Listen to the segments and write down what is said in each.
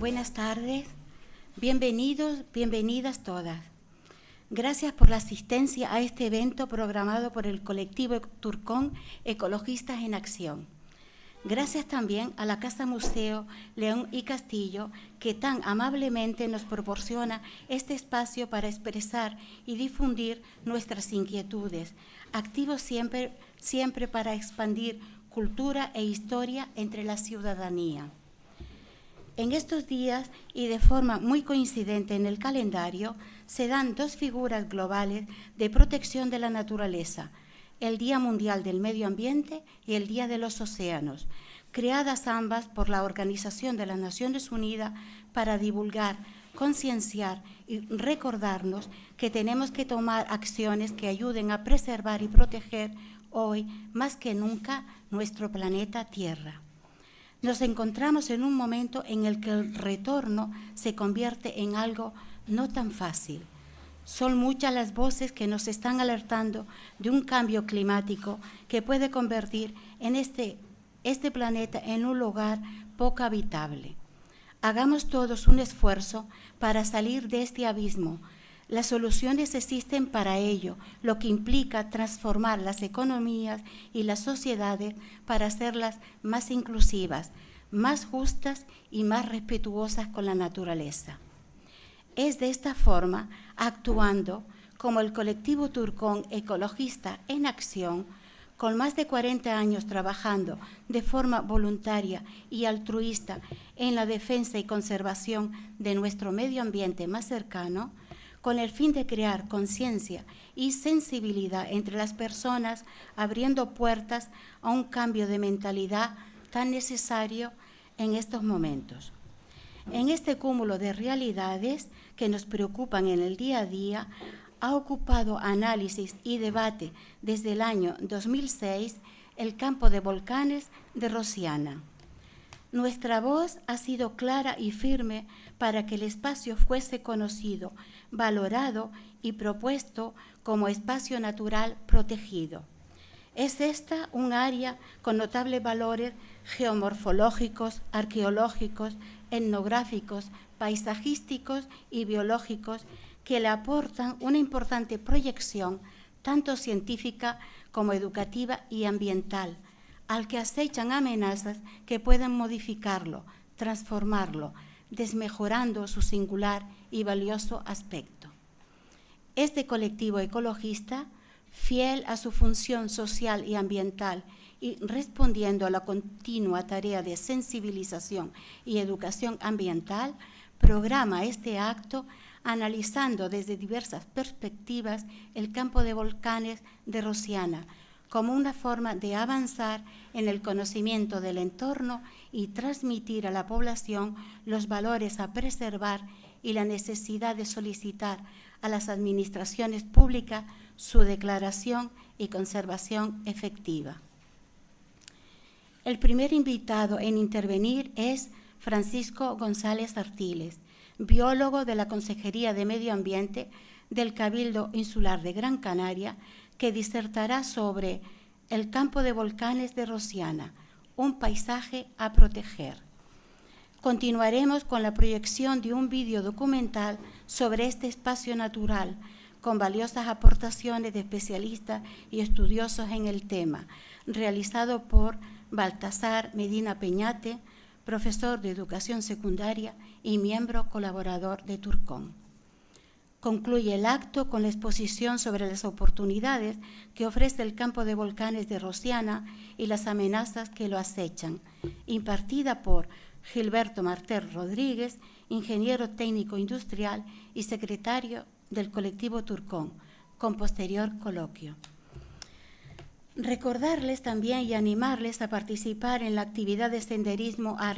buenas tardes. Bienvenidos, bienvenidas todas. Gracias por la asistencia a este evento programado por el colectivo Turcón Ecologistas en Acción. Gracias también a la Casa Museo León y Castillo, que tan amablemente nos proporciona este espacio para expresar y difundir nuestras inquietudes, activos siempre para expandir cultura e historia entre la ciudadanía. En estos días, y de forma muy coincidente en el calendario, se dan dos figuras globales de protección de la naturaleza: el Día Mundial del Medio Ambiente y el Día de los Océanos, creadas ambas por la Organización de las Naciones Unidas para divulgar, concienciar y recordarnos que tenemos que tomar acciones que ayuden a preservar y proteger hoy, más que nunca, nuestro planeta Tierra. Nos encontramos en un momento en el que el retorno se convierte en algo no tan fácil. Son muchas las voces que nos están alertando de un cambio climático que puede convertir en este planeta en un lugar poco habitable. Hagamos todos un esfuerzo para salir de este abismo. Las soluciones existen para ello, lo que implica transformar las economías y las sociedades para hacerlas más inclusivas, más justas y más respetuosas con la naturaleza. Es de esta forma, actuando como el colectivo Turcón Ecologista en Acción, con más de 40 años trabajando de forma voluntaria y altruista en la defensa y conservación de nuestro medio ambiente más cercano, con el fin de crear conciencia y sensibilidad entre las personas, abriendo puertas a un cambio de mentalidad tan necesario en estos momentos. En este cúmulo de realidades que nos preocupan en el día a día, ha ocupado análisis y debate desde el año 2006 el campo de volcanes de Rosiana. Nuestra voz ha sido clara y firme para que el espacio fuese conocido, valorado y propuesto como espacio natural protegido. Es esta un área con notables valores geomorfológicos, arqueológicos, etnográficos, paisajísticos y biológicos que le aportan una importante proyección tanto científica como educativa y ambiental, al que acechan amenazas que pueden modificarlo, transformarlo, desmejorando su singular y valioso aspecto. Este colectivo ecologista, fiel a su función social y ambiental y respondiendo a la continua tarea de sensibilización y educación ambiental, programa este acto analizando desde diversas perspectivas el campo de volcanes de Rosiana, como una forma de avanzar en el conocimiento del entorno y transmitir a la población los valores a preservar y la necesidad de solicitar a las administraciones públicas su declaración y conservación efectiva. El primer invitado en intervenir es Francisco González Artiles, biólogo de la Consejería de Medio Ambiente del Cabildo Insular de Gran Canaria, que disertará sobre el campo de volcanes de Rosiana, un paisaje a proteger. Continuaremos con la proyección de un vídeo documental sobre este espacio natural, con valiosas aportaciones de especialistas y estudiosos en el tema, realizado por Baltasar Medina Peñate, profesor de educación secundaria y miembro colaborador de Turcón. Concluye el acto con la exposición sobre las oportunidades que ofrece el campo de volcanes de Rosiana y las amenazas que lo acechan, impartida por Gilberto Martel Rodríguez, ingeniero técnico industrial y secretario del colectivo Turcón, con posterior coloquio. Recordarles también y animarles a participar en la actividad de senderismo a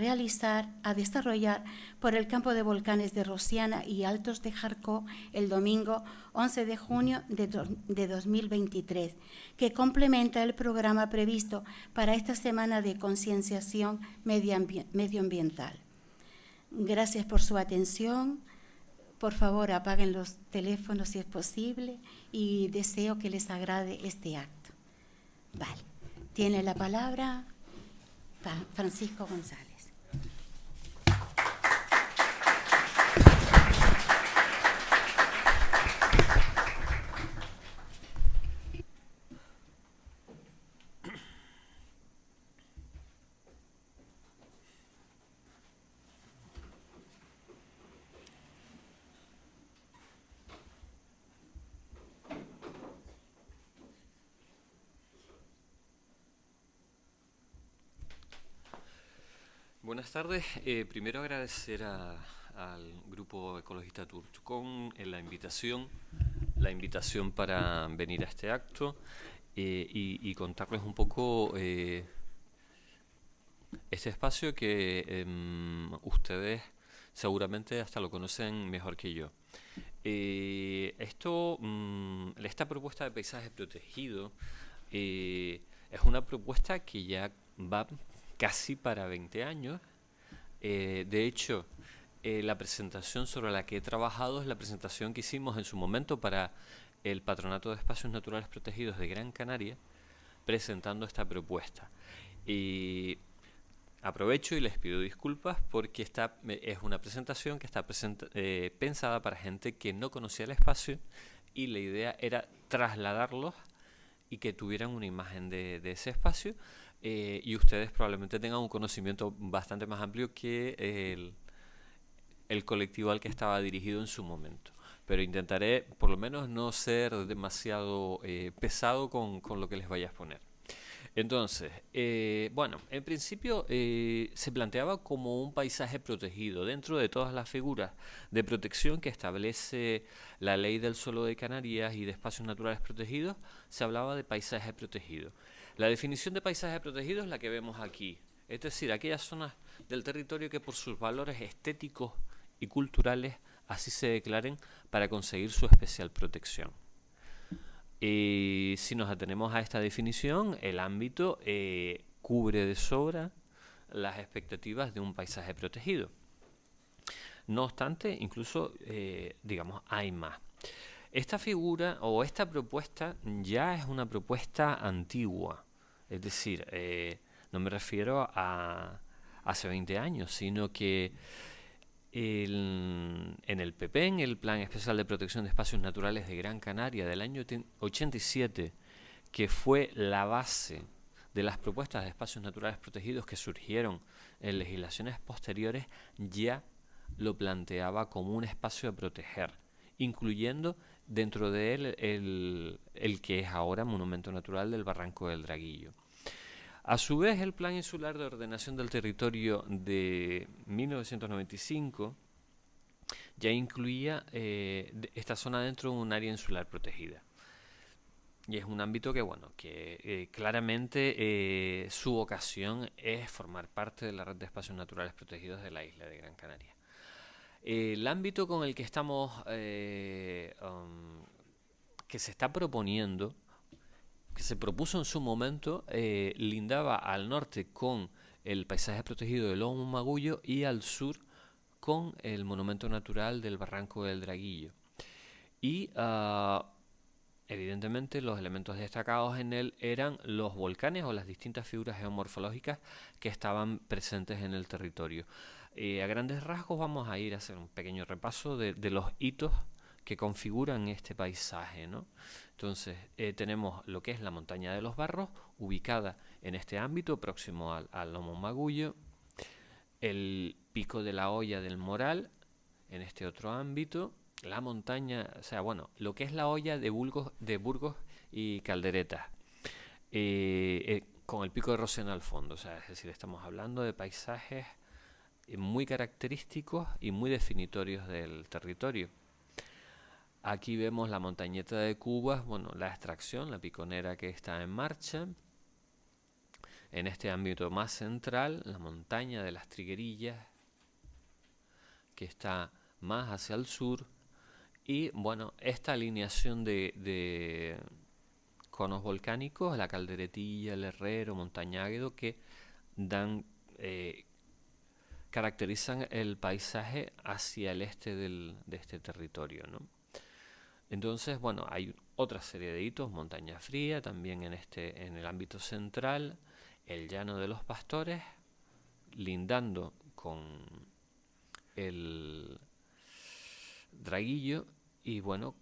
desarrollar por el campo de volcanes de Rosiana y Altos de Jarcó el domingo 11 de junio de 2023, que complementa el programa previsto para esta semana de concienciación medioambiental. Gracias por su atención. Por favor, apaguen los teléfonos si es posible y deseo que les agrade este acto. Vale, tiene la palabra Francisco González. Buenas tardes. Primero agradecer al Grupo Ecologista Turcón la invitación para venir a este acto y contarles un poco este espacio que ustedes seguramente hasta lo conocen mejor que yo. Esta propuesta de paisaje protegido es una propuesta que ya va casi para 20 años. De hecho, la presentación sobre la que he trabajado es la presentación que hicimos en su momento para el Patronato de Espacios Naturales Protegidos de Gran Canaria, presentando esta propuesta. Y aprovecho y les pido disculpas porque es una presentación que está pensada para gente que no conocía el espacio, y la idea era trasladarlos y que tuvieran una imagen de ese espacio, y ustedes probablemente tengan un conocimiento bastante más amplio que el colectivo al que estaba dirigido en su momento. Pero intentaré por lo menos no ser demasiado pesado con lo que les vaya a exponer. Entonces, bueno, en principio se planteaba como un paisaje protegido dentro de todas las figuras de protección que establece la Ley del Suelo de Canarias y de Espacios Naturales Protegidos. Se hablaba de paisaje protegido. La definición de paisaje protegido es la que vemos aquí, es decir, aquellas zonas del territorio que por sus valores estéticos y culturales así se declaren para conseguir su especial protección. Si nos atenemos a esta definición, el ámbito cubre de sobra las expectativas de un paisaje protegido. No obstante, incluso, digamos, hay más. Esta figura o esta propuesta ya es una propuesta antigua, es decir, no me refiero a hace 20 años, sino que en el PP, en el Plan Especial de Protección de Espacios Naturales de Gran Canaria del año 87, que fue la base de las propuestas de espacios naturales protegidos que surgieron en legislaciones posteriores, ya lo planteaba como un espacio a proteger, incluyendo dentro de él el que es ahora Monumento Natural del Barranco del Draguillo. A su vez, el Plan Insular de Ordenación del Territorio de 1995 ya incluía esta zona dentro de un área insular protegida. Y es un ámbito que, bueno, que claramente su vocación es formar parte de la red de espacios naturales protegidos de la isla de Gran Canaria. El ámbito con el que estamos, que se está proponiendo, que se propuso en su momento, lindaba al norte con el paisaje protegido del Lomo Magullo y al sur con el monumento natural del Barranco del Draguillo. Y evidentemente los elementos destacados en él eran los volcanes o las distintas figuras geomorfológicas que estaban presentes en el territorio. A grandes rasgos vamos a ir a hacer un pequeño repaso de los hitos que configuran este paisaje, ¿no? Entonces, tenemos lo que es la montaña de los Barros, ubicada en este ámbito, próximo al Lomo Magullo, el pico de la Hoya del Moral, en este otro ámbito, la montaña, o sea, bueno, lo que es la Hoya de Burgos y Calderetas, con el pico de Rosena al fondo, o sea, es decir, estamos hablando de paisajes muy característicos y muy definitorios del territorio. Aquí vemos la montañeta de Cubas, bueno, la extracción, la piconera que está en marcha. En este ámbito más central, la montaña de las Triguerillas, que está más hacia el sur. Y bueno, esta alineación de conos volcánicos, la Calderetilla, el Herrero, Montaña Águedo, que dan, caracterizan el paisaje hacia el este de este territorio, ¿no? Entonces, bueno, hay otra serie de hitos, Montaña Fría, también en el ámbito central, el Llano de los Pastores, lindando con el Draguillo, y bueno,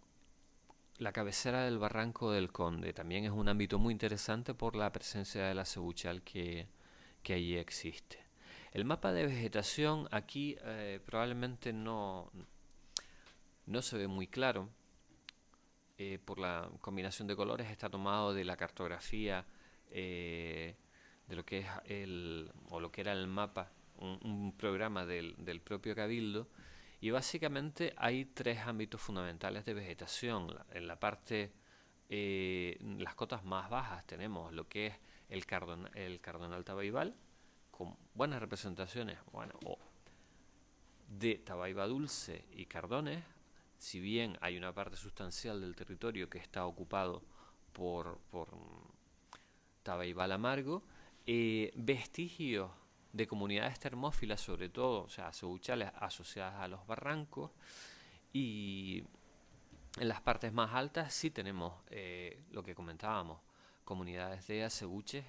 la cabecera del Barranco del Conde. También es un ámbito muy interesante por la presencia de la cebuchal que allí existe. El mapa de vegetación aquí probablemente no se ve muy claro. Por la combinación de colores, está tomado de la cartografía de lo que es lo que era el mapa un programa del propio Cabildo, y básicamente hay 3 ámbitos fundamentales de vegetación. En la parte, las cotas más bajas tenemos lo que es el cardonal tabaibal, con buenas representaciones, de tabaiba dulce y cardones, si bien hay una parte sustancial del territorio que está ocupado por tabaibal amargo, vestigios de comunidades termófilas, sobre todo, o sea, acebuchales asociadas a los barrancos, y en las partes más altas sí tenemos lo que comentábamos, comunidades de acebuches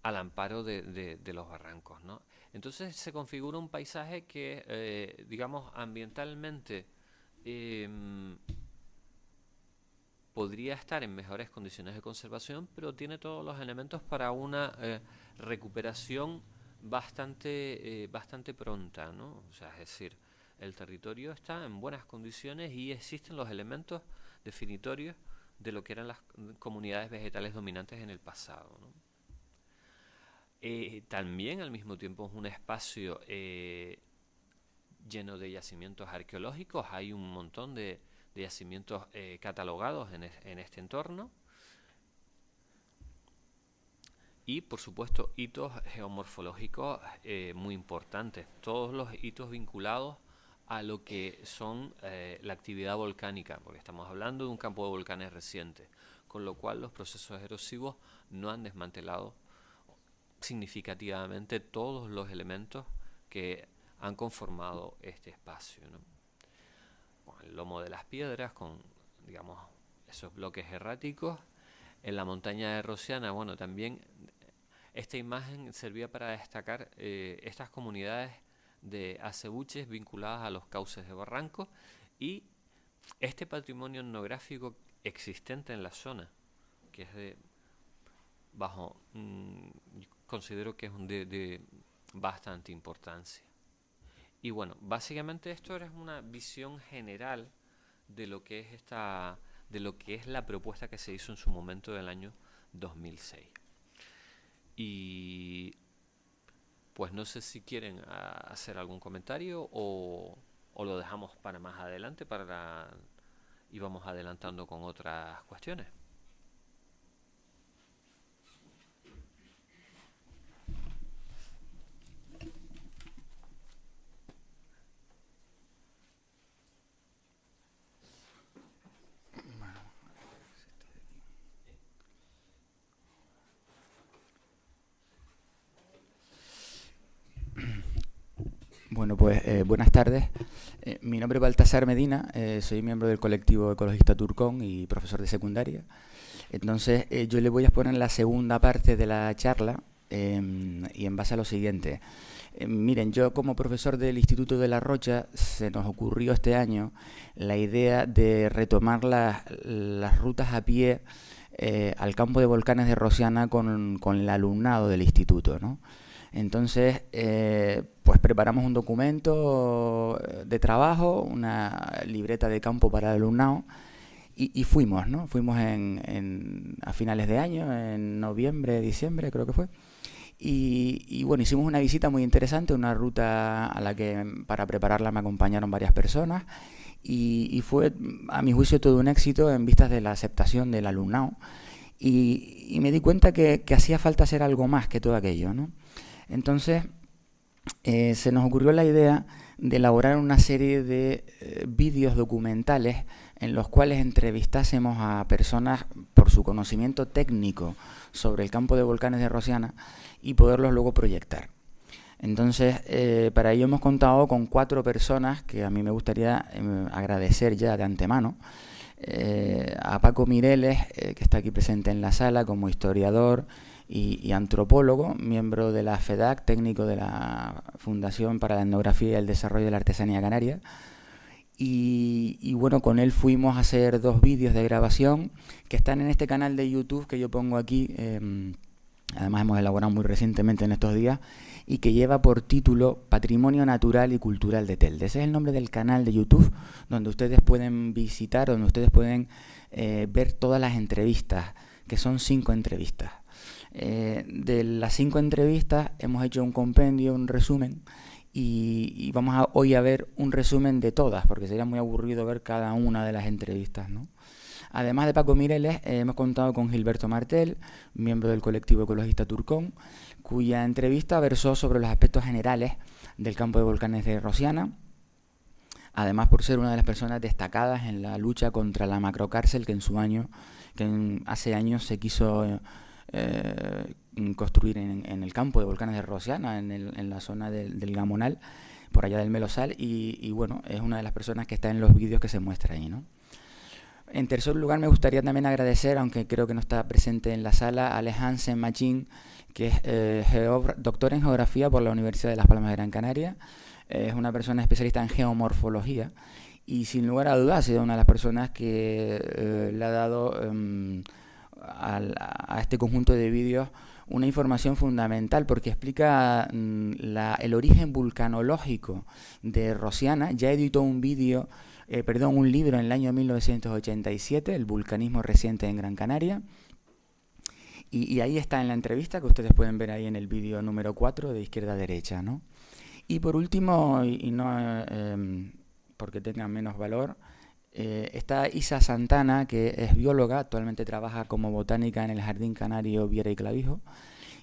al amparo de los barrancos, ¿no? Entonces se configura un paisaje que, digamos, ambientalmente podría estar en mejores condiciones de conservación, pero tiene todos los elementos para una recuperación bastante pronta, ¿no? O sea, es decir, el territorio está en buenas condiciones y existen los elementos definitorios de lo que eran las comunidades vegetales dominantes en el pasado, ¿no? También al mismo tiempo es un espacio lleno de yacimientos arqueológicos. Hay un montón de yacimientos catalogados en este entorno, y por supuesto hitos geomorfológicos muy importantes, todos los hitos vinculados a lo que son la actividad volcánica, porque estamos hablando de un campo de volcanes reciente, con lo cual los procesos erosivos no han desmantelado significativamente todos los elementos que han conformado este espacio, ¿no? Bueno, el lomo de las piedras con, digamos, esos bloques erráticos. En la montaña de Rosiana, bueno, también esta imagen servía para destacar estas comunidades de acebuches vinculadas a los cauces de barranco y este patrimonio etnográfico existente en la zona, que es de considero que es de bastante importancia. Y bueno, básicamente esto es una visión general de lo que es la propuesta que se hizo en su momento del año 2006. Y pues no sé si quieren hacer algún comentario o lo dejamos para más adelante y vamos adelantando con otras cuestiones. Bueno, pues buenas tardes. Mi nombre es Baltasar Medina, soy miembro del colectivo ecologista Turcón y profesor de secundaria. Entonces, yo le voy a exponer la segunda parte de la charla y en base a lo siguiente. Miren, yo como profesor del Instituto de La Rocha, se nos ocurrió este año la idea de retomar las rutas a pie al campo de volcanes de Rosiana con el alumnado del instituto, ¿no? Entonces, pues preparamos un documento de trabajo, una libreta de campo para el alumnado y fuimos, ¿no? Fuimos a finales de año, en noviembre, diciembre creo que fue. Y bueno, hicimos una visita muy interesante, una ruta a la que para prepararla me acompañaron varias personas y fue, a mi juicio, todo un éxito en vistas de la aceptación del alumnado y me di cuenta que hacía falta hacer algo más que todo aquello, ¿no? Entonces, se nos ocurrió la idea de elaborar una serie de vídeos documentales en los cuales entrevistásemos a personas por su conocimiento técnico sobre el campo de volcanes de Rosiana y poderlos luego proyectar. Entonces, para ello hemos contado con 4 personas que a mí me gustaría agradecer ya de antemano. A Paco Mireles, que está aquí presente en la sala como historiador y antropólogo, miembro de la FEDAC, técnico de la Fundación para la Etnografía y el Desarrollo de la Artesanía Canaria. Y bueno, con él fuimos a hacer 2 vídeos de grabación que están en este canal de YouTube que yo pongo aquí. Además hemos elaborado muy recientemente en estos días y que lleva por título Patrimonio Natural y Cultural de Telde. Ese es el nombre del canal de YouTube donde ustedes pueden visitar, donde ustedes pueden ver todas las entrevistas, que son 5 entrevistas. De las 5 entrevistas hemos hecho un compendio, un resumen, y vamos hoy a ver un resumen de todas, porque sería muy aburrido ver cada una de las entrevistas, ¿no? Además de Paco Mireles, hemos contado con Gilberto Martel, miembro del colectivo ecologista Turcón, cuya entrevista versó sobre los aspectos generales del campo de volcanes de Rosiana, además por ser una de las personas destacadas en la lucha contra la macrocárcel que hace años se quiso construir en el campo de volcanes de Rosiana, en la zona del Gamonal, por allá del Melosal, y bueno, es una de las personas que está en los vídeos que se muestra ahí, ¿no? En tercer lugar, me gustaría también agradecer, aunque creo que no está presente en la sala, a Alejandro Machín, que es doctor en geografía por la Universidad de Las Palmas de Gran Canaria. Es una persona especialista en geomorfología y sin lugar a dudas ha sido una de las personas que le ha dado a este conjunto de vídeos una información fundamental, porque explica el origen vulcanológico de Rosiana. Ya editó un libro en el año 1987, El vulcanismo reciente en Gran Canaria, y ahí está en la entrevista, que ustedes pueden ver ahí en el vídeo número 4 de izquierda a derecha, ¿no? Y por último, y no porque tenga menos valor, está Isa Santana, que es bióloga, actualmente trabaja como botánica en el Jardín Canario Viera y Clavijo,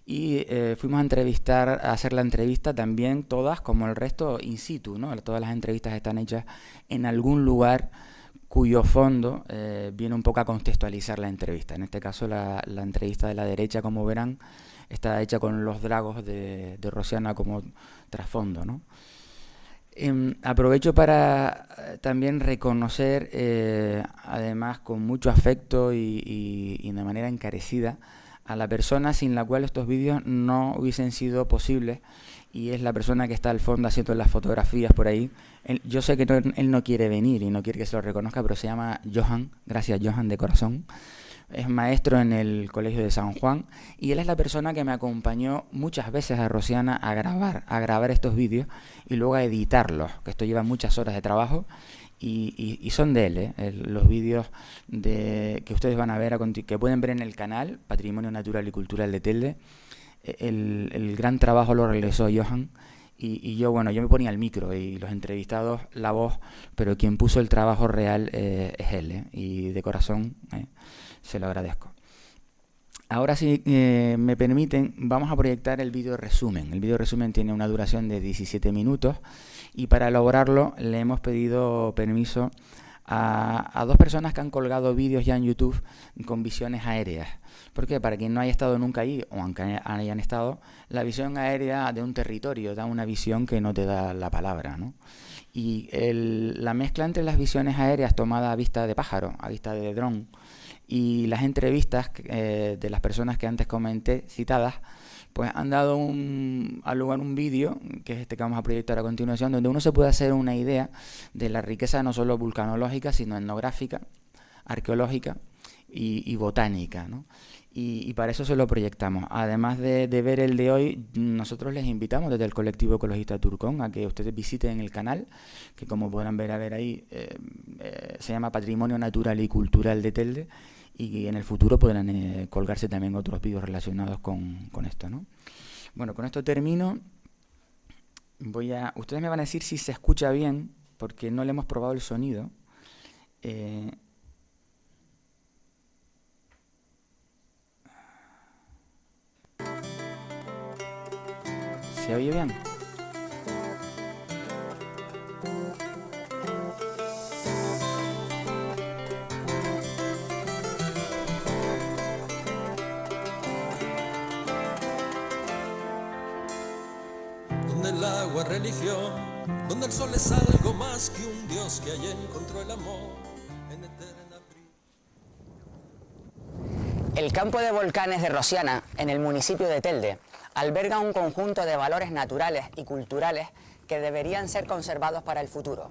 y fuimos a hacer la entrevista también todas, como el resto, in situ, ¿no? Todas las entrevistas están hechas en algún lugar cuyo fondo viene un poco a contextualizar la entrevista. En este caso, la entrevista de la derecha, como verán, está hecha con los dragos de Rosiana como trasfondo, ¿no? Aprovecho para también reconocer, además con mucho afecto y de manera encarecida, a la persona sin la cual estos vídeos no hubiesen sido posibles, y es la persona que está al fondo haciendo las fotografías por ahí. Yo sé que él no quiere venir y no quiere que se lo reconozca, pero se llama Johan. Gracias, Johan, de corazón. Es maestro en el Colegio de San Juan, y él es la persona que me acompañó muchas veces a Rosiana a grabar estos vídeos y luego a editarlos, que esto lleva muchas horas de trabajo, y son de él, los vídeos que ustedes van a ver, que pueden ver en el canal Patrimonio Natural y Cultural de Telde. El gran trabajo lo realizó Johan, y yo me ponía el micro y los entrevistados la voz, pero quien puso el trabajo real es él, y de corazón se lo agradezco. Ahora, si me permiten, vamos a proyectar el vídeo resumen. El vídeo resumen tiene una duración de 17 minutos, y para elaborarlo le hemos pedido permiso a dos personas que han colgado vídeos ya en YouTube con visiones aéreas. ¿Por qué? Para quien no haya estado nunca ahí, o aunque hayan estado, la visión aérea de un territorio da una visión que no te da la palabra, ¿no? Y la mezcla entre las visiones aéreas tomadas a vista de pájaro, a vista de dron, y las entrevistas de las personas que antes comenté, citadas, pues han dado al lugar un vídeo, que es este que vamos a proyectar a continuación, donde uno se puede hacer una idea de la riqueza no solo vulcanológica, sino etnográfica, arqueológica y botánica, ¿no? Y para eso se lo proyectamos. Además de ver el de hoy, nosotros les invitamos desde el colectivo ecologista Turcón a que ustedes visiten el canal, que como podrán ver ahí, se llama Patrimonio Natural y Cultural de Telde, y en el futuro podrán colgarse también otros vídeos relacionados con esto, ¿no? Bueno, con esto termino. Ustedes me van a decir si se escucha bien, porque no le hemos probado el sonido. ¿Se oye bien? Donde el agua es religión, donde el sol es algo más que un Dios que allí encontró el amor en eterna brisa. El campo de volcanes de Rosiana, en el municipio de Telde, alberga un conjunto de valores naturales y culturales que deberían ser conservados para el futuro.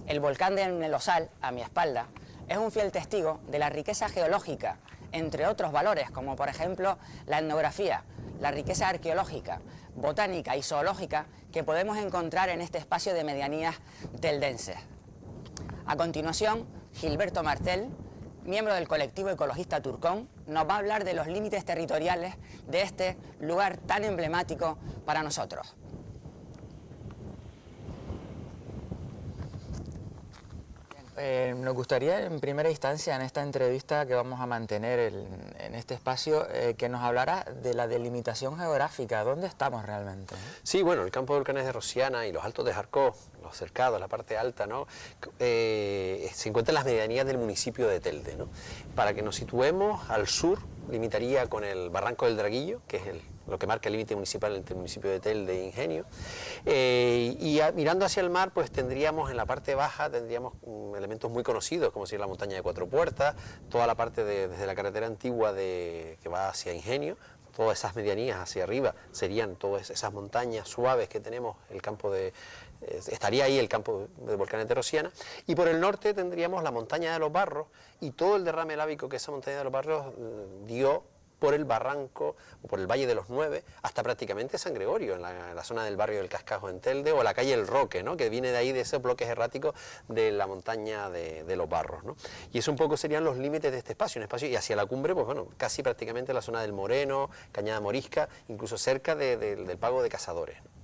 El volcán del Melosal, a mi espalda, es un fiel testigo de la riqueza geológica, entre otros valores, como por ejemplo la etnografía, la riqueza arqueológica, botánica y zoológica que podemos encontrar en este espacio de medianías teldenses. A continuación, Gilberto Martel, miembro del colectivo ecologista Turcón, nos va a hablar de los límites territoriales de este lugar tan emblemático para nosotros. Nos gustaría en primera instancia en esta entrevista que vamos a mantener en este espacio que nos hablara de la delimitación geográfica. ¿Dónde estamos realmente? Sí, bueno, el campo de volcanes de Rosiana y los Altos de Jarcó, los cercados, la parte alta, ¿no? Se encuentran en las medianías del municipio de Telde, ¿no? Para que nos situemos, al sur limitaría con el Barranco del Draguillo, que es lo que marca el límite municipal entre el municipio de Telde e Ingenio, mirando hacia el mar, pues tendríamos en la parte baja, tendríamos elementos muy conocidos, como sería la montaña de Cuatro Puertas, toda la parte desde la carretera antigua que va hacia Ingenio, todas esas medianías hacia arriba serían todas esas montañas suaves que tenemos, estaría ahí el campo de volcanes de Rosiana, y por el norte tendríamos la montaña de los Barros y todo el derrame lávico que esa montaña de los Barros dio por el barranco o por el Valle de los Nueve hasta prácticamente San Gregorio, en la zona del barrio del Cascajo en Telde, o la calle El Roque, ¿no? Que viene de ahí, de esos bloques erráticos de la montaña de los Barros, ¿no? Y eso un poco serían los límites de este espacio, un espacio, y hacia la cumbre, pues bueno, casi prácticamente la zona del Moreno, Cañada Morisca, incluso cerca del Pago de Cazadores, ¿no?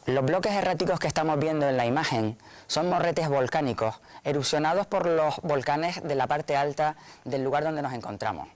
Los bloques erráticos que estamos viendo en la imagen son morretes volcánicos erupcionados por los volcanes de la parte alta del lugar donde nos encontramos.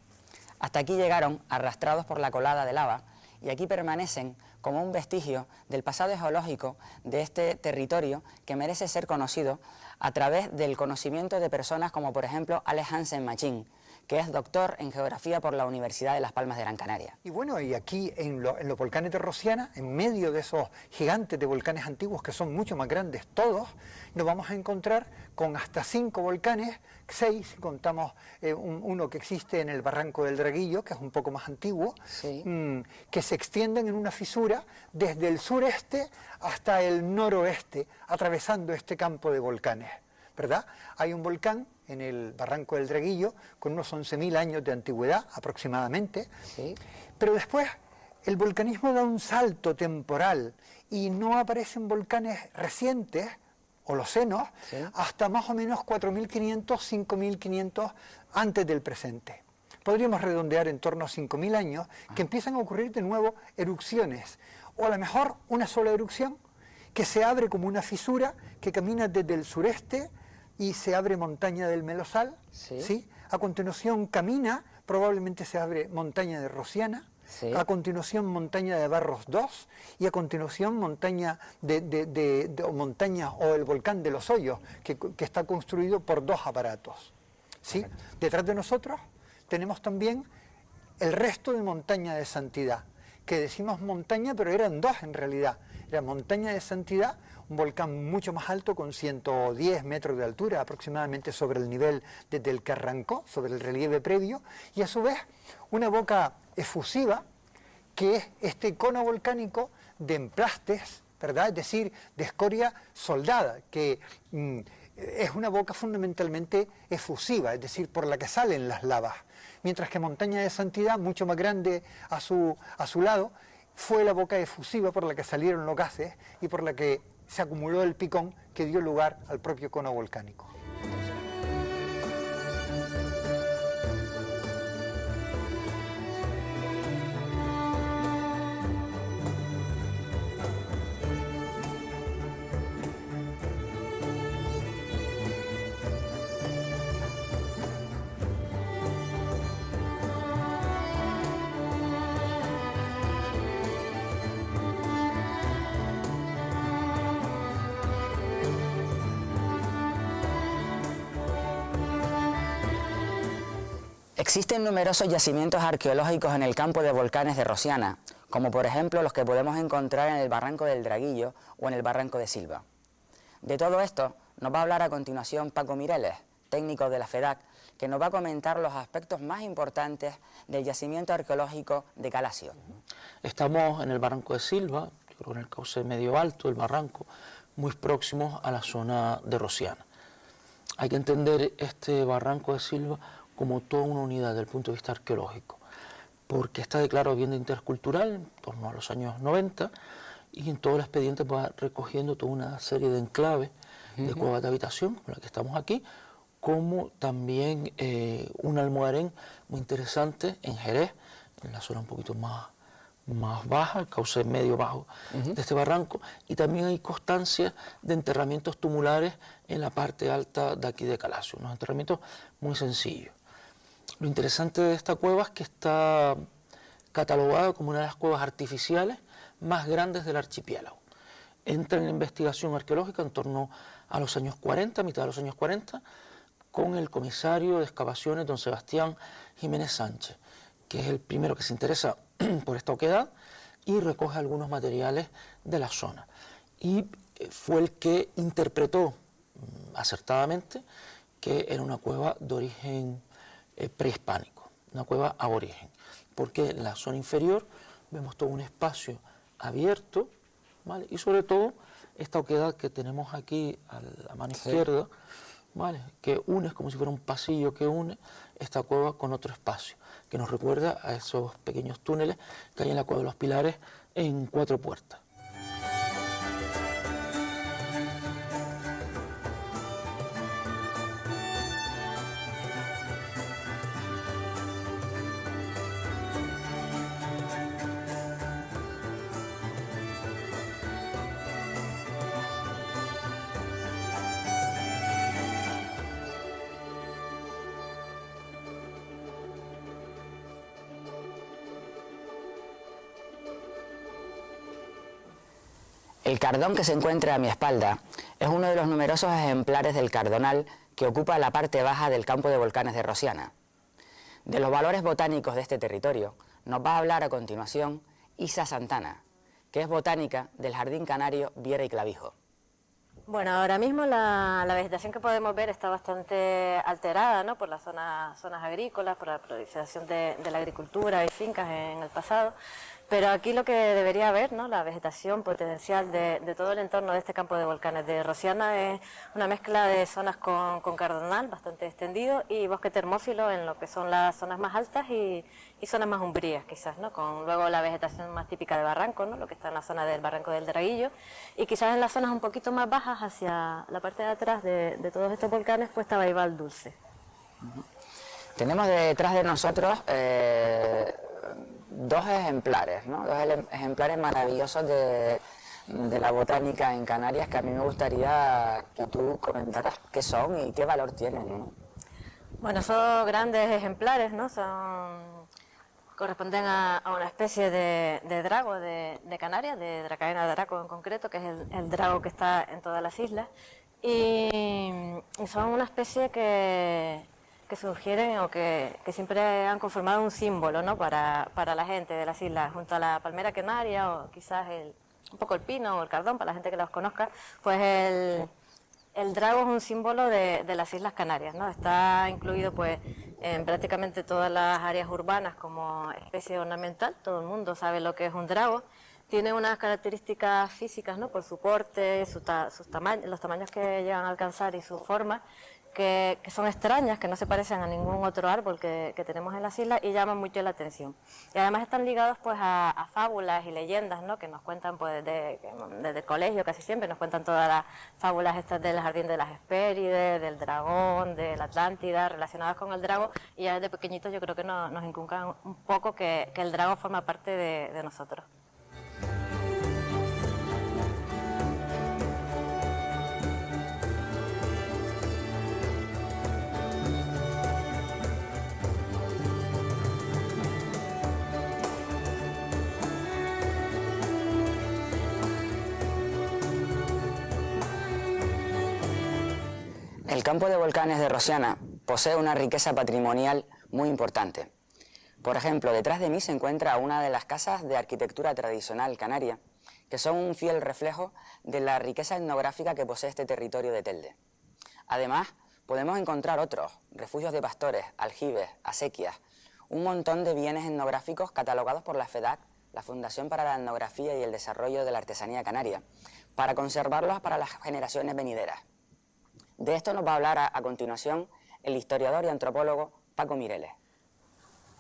Hasta aquí llegaron arrastrados por la colada de lava y aquí permanecen como un vestigio del pasado geológico de este territorio que merece ser conocido a través del conocimiento de personas como por ejemplo Alex Hansen Machín, que es doctor en geografía por la Universidad de Las Palmas de Gran Canaria. Y bueno, y aquí en los volcanes de Rosiana, en medio de esos gigantes de volcanes antiguos que son mucho más grandes todos, nos vamos a encontrar con hasta 5 volcanes, 6, si contamos uno que existe en el Barranco del Draguillo, que es un poco más antiguo, Sí. Que se extienden en una fisura desde el sureste hasta el noroeste, atravesando este campo de volcanes, ¿verdad? Hay un volcán en el Barranco del Draguillo con unos 11.000 años de antigüedad aproximadamente, Sí. pero después el volcanismo da un salto temporal y no aparecen volcanes recientes, holocenos, Sí. hasta más o menos 4.500, 5.500 antes del presente. Podríamos redondear en torno a 5.000 años que empiezan a ocurrir de nuevo erupciones, o a lo mejor una sola erupción que se abre como una fisura que camina desde el sureste y se abre montaña del Melosal, Sí. ¿sí? A continuación camina, probablemente se abre montaña de Rosiana, Sí. a continuación montaña de Barros 2 y a continuación montaña o el volcán de los Hoyos, que está construido por 2 aparatos, ¿sí? Detrás de nosotros tenemos también el resto de montaña de Santidad, que decimos montaña, pero eran 2 en realidad. Era montaña de Santidad, un volcán mucho más alto con 110 metros de altura, aproximadamente sobre el nivel desde el que arrancó, sobre el relieve previo, y a su vez una boca efusiva, que es este cono volcánico de emplastes, ¿verdad? Es decir, de escoria soldada, que es una boca fundamentalmente efusiva, es decir, por la que salen las lavas. Mientras que montaña de Santidad, mucho más grande a su lado, fue la boca efusiva por la que salieron los gases y por la que se acumuló el picón que dio lugar al propio cono volcánico. Existen numerosos yacimientos arqueológicos en el campo de volcanes de Rosiana, como por ejemplo los que podemos encontrar en el Barranco del Draguillo o en el Barranco de Silva. De todo esto nos va a hablar a continuación Paco Mireles, técnico de la FEDAC, que nos va a comentar los aspectos más importantes del yacimiento arqueológico de Calasio. Estamos en el Barranco de Silva, yo creo en el cauce medio alto del barranco, muy próximos a la zona de Rosiana. Hay que entender este Barranco de Silva como toda una unidad desde el punto de vista arqueológico, porque está declarado bien de interés cultural en torno a los años 90 y en todo el expediente va recogiendo toda una serie de enclaves de cuevas de habitación, como la que estamos aquí, como también un almohadén muy interesante en Jerez, en la zona un poquito más baja, el cauce medio bajo de este barranco, y también hay constancia de enterramientos tumulares en la parte alta de aquí de Calasio, unos enterramientos muy sencillos. Lo interesante de esta cueva es que está catalogada como una de las cuevas artificiales más grandes del archipiélago. Entra en la investigación arqueológica en torno a los años 40, mitad de los años 40, con el comisario de excavaciones, don Sebastián Jiménez Sánchez, que es el primero que se interesa por esta oquedad y recoge algunos materiales de la zona. Y fue el que interpretó acertadamente que era una cueva de origen prehispánico, una cueva aborigen, porque en la zona inferior vemos todo un espacio abierto, ¿vale? Y sobre todo esta oquedad que tenemos aquí a la mano izquierda, ¿vale? Que une, es como si fuera un pasillo que une esta cueva con otro espacio, que nos recuerda a esos pequeños túneles que hay en la Cueva de los Pilares en 4 puertas. El cardón que se encuentra a mi espalda es uno de los numerosos ejemplares del cardonal que ocupa la parte baja del campo de volcanes de Rosiana. De los valores botánicos de este territorio nos va a hablar a continuación Isa Santana, que es botánica del Jardín Canario Viera y Clavijo. Bueno, ahora mismo la vegetación que podemos ver está bastante alterada, ¿no? Por las zonas agrícolas, por la proliferación de la agricultura y fincas en el pasado. Pero aquí lo que debería haber, ¿no? La vegetación potencial de todo el entorno de este campo de volcanes de Rosiana es una mezcla de zonas con cardonal bastante extendido y bosque termófilo en lo que son las zonas más altas y zonas más umbrías quizás, ¿no? Con luego la vegetación más típica de barranco, ¿no? Lo que está en la zona del Barranco del Draguillo, y quizás en las zonas un poquito más bajas hacia la parte de atrás de todos estos volcanes pues está Baibal Dulce. Tenemos detrás de nosotros dos ejemplares, ¿no? Dos ejemplares maravillosos de la botánica en Canarias que a mí me gustaría que tú comentaras qué son y qué valor tienen, ¿no? Bueno, son grandes ejemplares, ¿no? Corresponden a una especie de drago de Canarias, de Dracaena draco en concreto, que es el drago que está en todas las islas, y son una especie que sugieren o que siempre han conformado un símbolo, ¿no? para la gente de las islas, junto a la palmera canaria o quizás un poco el pino o el cardón, para la gente que los conozca, pues el drago es un símbolo de las Islas Canarias, ¿no? Está incluido pues en prácticamente todas las áreas urbanas como especie ornamental, todo el mundo sabe lo que es un drago. Tiene unas características físicas, ¿no? Por su porte, los tamaños que llegan a alcanzar y su forma, que son extrañas, que no se parecen a ningún otro árbol que tenemos en las islas y llaman mucho la atención. Y además están ligados pues a fábulas y leyendas, ¿no? Que nos cuentan pues desde el colegio casi siempre, nos cuentan todas las fábulas estas del Jardín de las Hespérides, del dragón, de la Atlántida, relacionadas con el drago, y ya desde pequeñitos yo creo que nos inculcan un poco que el drago forma parte de nosotros. El campo de volcanes de Rosiana posee una riqueza patrimonial muy importante. Por ejemplo, detrás de mí se encuentra una de las casas de arquitectura tradicional canaria, que son un fiel reflejo de la riqueza etnográfica que posee este territorio de Telde. Además, podemos encontrar otros, refugios de pastores, aljibes, acequias, un montón de bienes etnográficos catalogados por la FEDAC, la Fundación para la Etnografía y el Desarrollo de la Artesanía Canaria, para conservarlos para las generaciones venideras. De esto nos va a hablar a continuación el historiador y antropólogo Paco Mireles.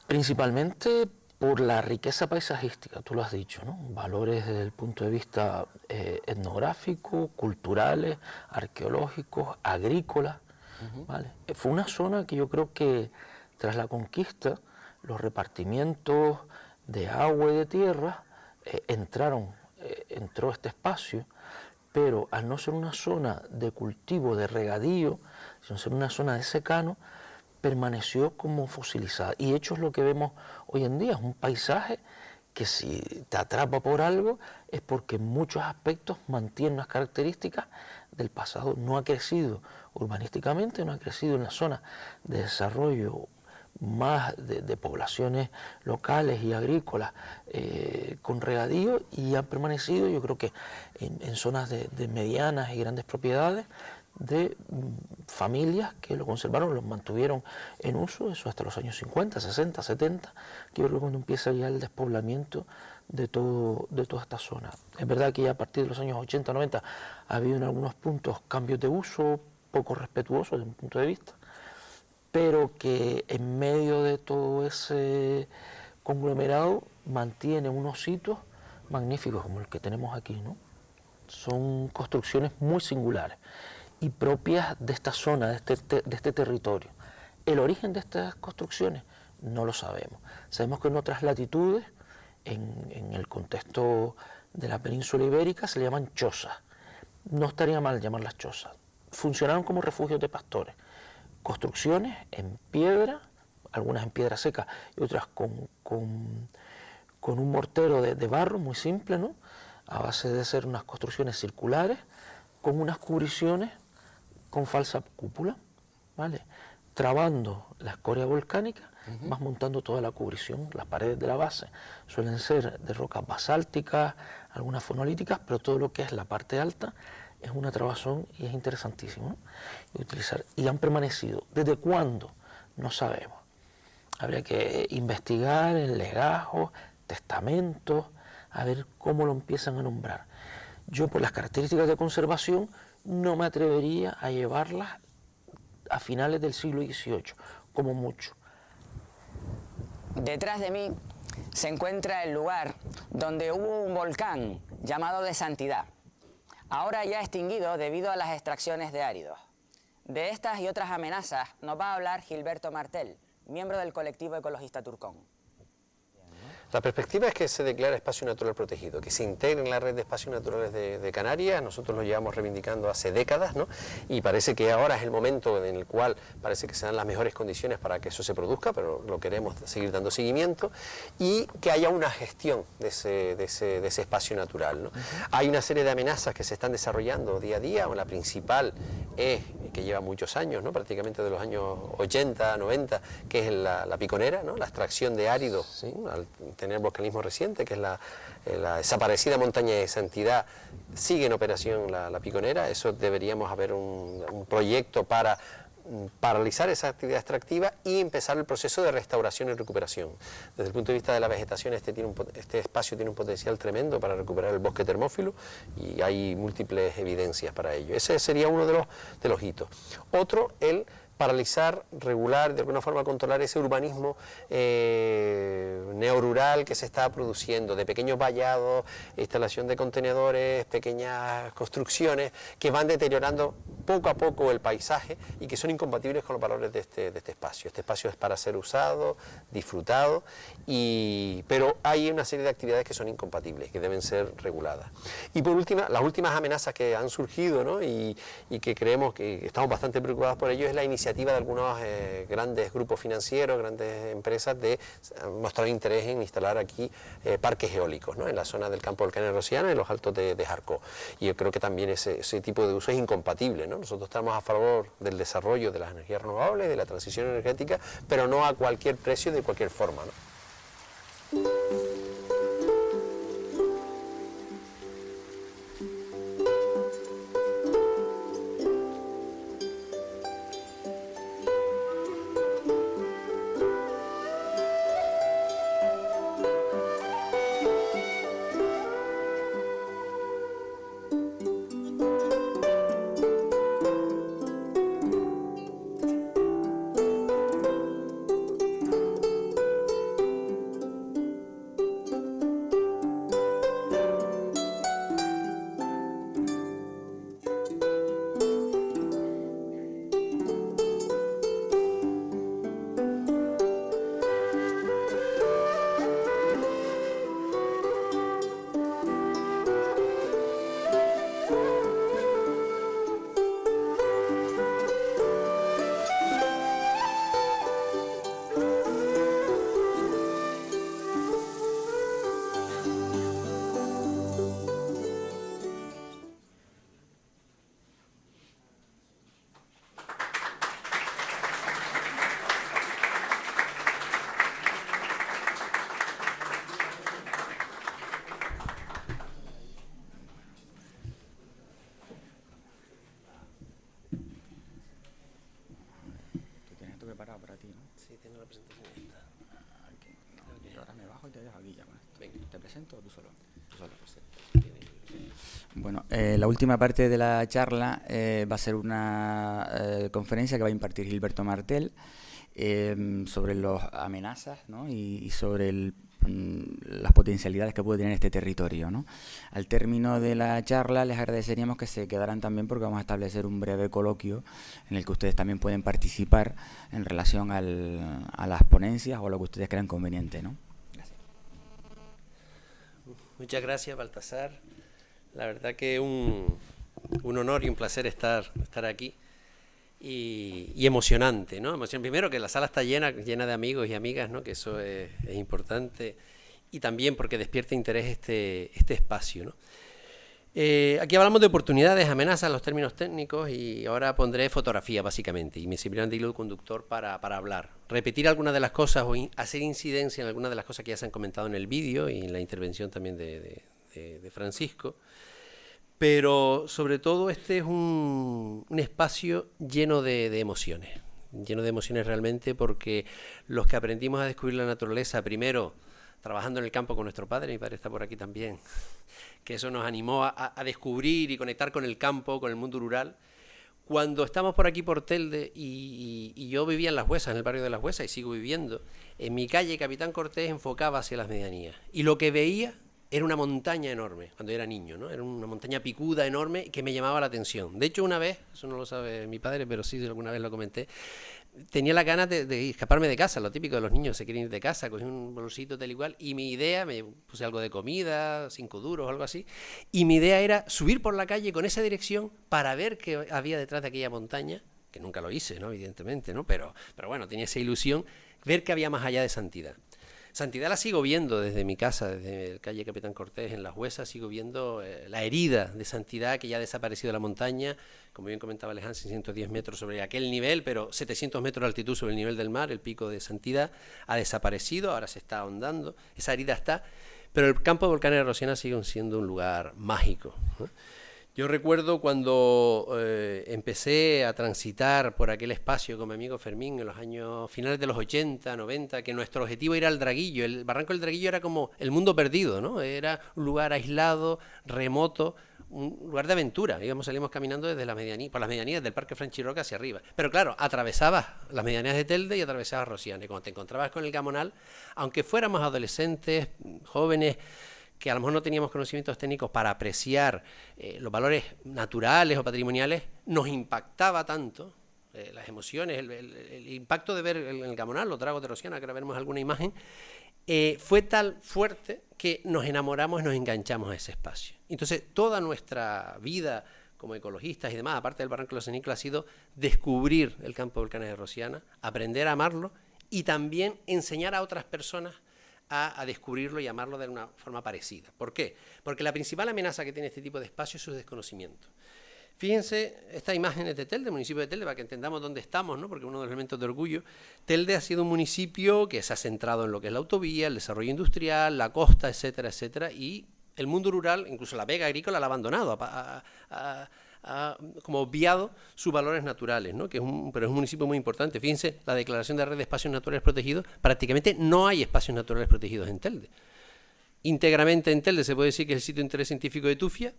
Principalmente por la riqueza paisajística, tú lo has dicho, ¿no? Valores desde el punto de vista etnográfico, culturales, arqueológicos, agrícolas, ¿vale? Fue una zona que yo creo que tras la conquista, los repartimientos de agua y de tierra entró este espacio, pero al no ser una zona de cultivo, de regadío, sino ser una zona de secano, permaneció como fosilizada. Y hecho es lo que vemos hoy en día, es un paisaje que si te atrapa por algo es porque en muchos aspectos mantiene unas características del pasado. No ha crecido urbanísticamente, no ha crecido en la zona de desarrollo más de poblaciones locales y agrícolas con regadío, y han permanecido, yo creo que en zonas de medianas y grandes propiedades, de familias que lo conservaron, lo mantuvieron en uso, eso hasta los años 50, 60, 70, que yo creo que cuando empieza ya el despoblamiento de toda esta zona. Es verdad que ya a partir de los años 80, 90 ha habido en algunos puntos cambios de uso poco respetuosos desde mi punto de vista, pero que en medio de todo ese conglomerado mantiene unos hitos magníficos como el que tenemos aquí, ¿no? Son construcciones muy singulares y propias de esta zona, de este territorio. El origen de estas construcciones no lo sabemos. Sabemos que en otras latitudes, en el contexto de la península ibérica, se le llaman chozas. No estaría mal llamarlas chozas. Funcionaron como refugios de pastores. Construcciones en piedra, algunas en piedra seca y otras con un mortero de barro muy simple, ¿no? A base de ser unas construcciones circulares, con unas cubriciones con falsa cúpula, ¿vale? Trabando la escoria volcánica, vas montando toda la cubrición. Las paredes de la base suelen ser de rocas basálticas, algunas fonolíticas, pero todo lo que es la parte alta es una trabazón y es interesantísimo, ¿no? Y han permanecido. ¿Desde cuándo? No sabemos. Habría que investigar en legajos, testamentos, a ver cómo lo empiezan a nombrar. Yo, por las características de conservación, no me atrevería a llevarlas a finales del siglo XVIII, como mucho. Detrás de mí se encuentra el lugar donde hubo un volcán llamado de Santidad, ahora ya extinguido debido a las extracciones de áridos. De estas y otras amenazas nos va a hablar Gilberto Martel, miembro del colectivo ecologista Turcón. La perspectiva es que se declare espacio natural protegido, que se integre en la red de espacios naturales de Canarias. Nosotros lo llevamos reivindicando hace décadas, ¿no? Y parece que ahora es el momento en el cual parece que se dan las mejores condiciones para que eso se produzca, pero lo queremos seguir dando seguimiento, y que haya una gestión de ese espacio natural, ¿no? Hay una serie de amenazas que se están desarrollando día a día. La principal es, que lleva muchos años, ¿no? Prácticamente de los años 80, 90, que es la piconera, ¿no? La extracción de áridos, ¿sí? Al tener volcanismo reciente, que es la desaparecida montaña de Santidad, sigue en operación la piconera. Eso deberíamos haber un proyecto para paralizar esa actividad extractiva y empezar el proceso de restauración y recuperación. Desde el punto de vista de la vegetación, este espacio tiene un potencial tremendo para recuperar el bosque termófilo, y hay múltiples evidencias para ello. Ese sería uno de los hitos. Otro, el paralizar, regular, de alguna forma controlar ese urbanismo neorural que se está produciendo, de pequeños vallados, instalación de contenedores, pequeñas construcciones que van deteriorando poco a poco el paisaje y que son incompatibles con los valores de este espacio. Este espacio es para ser usado, disfrutado, pero hay una serie de actividades que son incompatibles, que deben ser reguladas. Y por último, las últimas amenazas que han surgido, ¿no? y que creemos que estamos bastante preocupados por ello, es la iniciativa de algunos grandes grupos financieros, grandes empresas, de mostrar interés en instalar aquí parques eólicos, ¿no? En la zona del campo del Volcán de Rosiana, en los altos de Jarcó. Y yo creo que también ese tipo de uso es incompatible, ¿no? ¿no? Nosotros estamos a favor del desarrollo de las energías renovables, de la transición energética, pero no a cualquier precio y de cualquier forma, ¿no? Preparado para ti, ¿no? Sí, tengo la presentación lista. Aquí, no, y ahora me bajo y te dejo aquí ya con esto. Venga. ¿Te presento o tú solo? Tú solo. Bueno, Bueno, la última parte de la charla va a ser una conferencia que va a impartir Gilberto Martel sobre las amenazas, ¿no? y sobre las potencialidades que puede tener este territorio, ¿no? Al término de la charla les agradeceríamos que se quedaran también porque vamos a establecer un breve coloquio en el que ustedes también pueden participar en relación a las ponencias o a lo que ustedes crean conveniente, ¿no? Gracias. Muchas gracias, Baltasar. La verdad que un honor y un placer estar aquí. Y emocionante, ¿no? Primero que la sala está llena de amigos y amigas, ¿no? Que eso es importante, y también porque despierta interés este espacio, ¿no? Aquí hablamos de oportunidades, amenazas, los términos técnicos, y ahora pondré fotografía básicamente, y me servirán de hilo conductor para hablar. Repetir algunas de las cosas o hacer incidencia en algunas de las cosas que ya se han comentado en el vídeo y en la intervención también de Francisco. Pero sobre todo este es un espacio lleno de emociones realmente, porque los que aprendimos a descubrir la naturaleza, primero trabajando en el campo con nuestro padre, mi padre está por aquí también, que eso nos animó a descubrir y conectar con el campo, con el mundo rural. Cuando estamos por aquí por Telde, y yo vivía en Las Huesas, en el barrio de Las Huesas, y sigo viviendo, en mi calle Capitán Cortés enfocaba hacia las medianías, y lo que veía era una montaña enorme, cuando yo era niño, ¿no? Era una montaña picuda enorme que me llamaba la atención. De hecho, una vez, eso no lo sabe mi padre, pero sí alguna vez lo comenté, tenía la ganas de escaparme de casa, lo típico de los niños, se quieren ir de casa, cogí un bolsito tal y cual, y mi idea, me puse algo de comida, 5 duros o algo así, y mi idea era subir por la calle con esa dirección para ver qué había detrás de aquella montaña, que nunca lo hice, ¿no? Evidentemente, ¿no? Pero bueno, tenía esa ilusión, ver qué había más allá de Santidad. Santidad la sigo viendo desde mi casa, desde la calle Capitán Cortés, en Las Huesas, sigo viendo la herida de Santidad, que ya ha desaparecido de la montaña, como bien comentaba Alejandro, 110 metros sobre aquel nivel, pero 700 metros de altitud sobre el nivel del mar, el pico de Santidad ha desaparecido, ahora se está ahondando, esa herida está, pero el campo de volcanes de Rosiana sigue siendo un lugar mágico, ¿no? Yo recuerdo cuando empecé a transitar por aquel espacio con mi amigo Fermín en los años finales de los 80, 90, que nuestro objetivo era el Draguillo. El Barranco del Draguillo era como el mundo perdido, ¿no? Era un lugar aislado, remoto, un lugar de aventura. Salimos caminando desde por las medianías del Parque Franchiroca hacia arriba. Pero claro, atravesabas las medianías de Telde y atravesabas Rosiana. Y cuando te encontrabas con el Gamonal, aunque fuéramos adolescentes, jóvenes, que a lo mejor no teníamos conocimientos técnicos para apreciar los valores naturales o patrimoniales, nos impactaba tanto las emociones, el impacto de ver el Gamonal, los Dragos de Rosiana, que ahora veremos alguna imagen, fue tan fuerte que nos enamoramos y nos enganchamos a ese espacio. Entonces, toda nuestra vida como ecologistas y demás, aparte del Barranco de los Ceniclos, ha sido descubrir el campo de volcanes de Rosiana, aprender a amarlo y también enseñar a otras personas a descubrirlo y amarlo de una forma parecida. ¿Por qué? Porque la principal amenaza que tiene este tipo de espacio es su desconocimiento. Fíjense esta imagen es de Telde, municipio de Telde, para que entendamos dónde estamos, ¿no? Porque uno de los elementos de orgullo. Telde ha sido un municipio que se ha centrado en lo que es la autovía, el desarrollo industrial, la costa, etcétera, etcétera, y el mundo rural, incluso la vega agrícola, la ha abandonado, ha como obviado sus valores naturales, ¿no? Pero es un municipio muy importante. Fíjense, la declaración de red de espacios naturales protegidos, prácticamente no hay espacios naturales protegidos en Telde. Íntegramente en Telde se puede decir que es el sitio de interés científico de Tufia,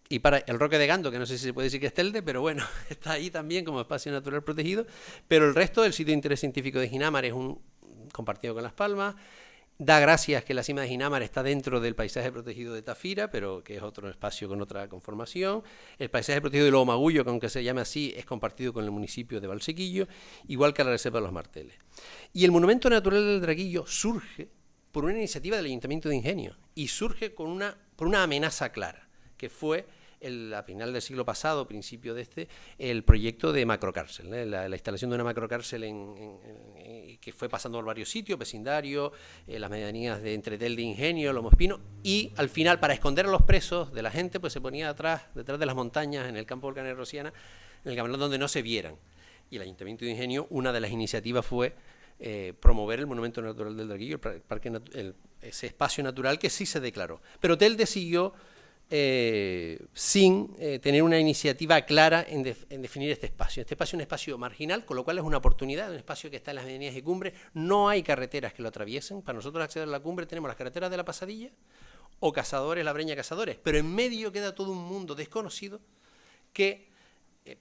y para el Roque de Gando, que no sé si se puede decir que es Telde, pero bueno, está ahí también como espacio natural protegido, pero el resto del sitio de interés científico de Ginamar es compartido con Las Palmas. Da gracias que la cima de Ginamar está dentro del paisaje protegido de Tafira, pero que es otro espacio con otra conformación. El paisaje protegido de Lobo Magullo, que aunque se llame así, es compartido con el municipio de Valsequillo, igual que la reserva de los Marteles. Y el monumento natural del Draguillo surge por una iniciativa del Ayuntamiento de Ingenio, y surge por una amenaza clara, que fue a final del siglo pasado, principio de el proyecto de macrocárcel, ¿eh? La instalación de una macrocárcel que fue pasando por varios sitios, vecindarios, las medianías de entre Telde e Ingenio, Lomo Espino, y al final, para esconder a los presos de la gente, pues se ponía detrás de las montañas, en el campo volcán de Rosiana, en el camarón donde no se vieran. Y el Ayuntamiento de Ingenio, una de las iniciativas fue promover el Monumento Natural del Draguillo, ese espacio natural que sí se declaró. Pero Telde siguió sin tener una iniciativa clara en definir este espacio. Este espacio es un espacio marginal, con lo cual es una oportunidad, un espacio que está en las medianías de cumbre, no hay carreteras que lo atraviesen. Para nosotros acceder a la cumbre tenemos las carreteras de la Pasadilla o Cazadores, La Breña, Cazadores, pero en medio queda todo un mundo desconocido que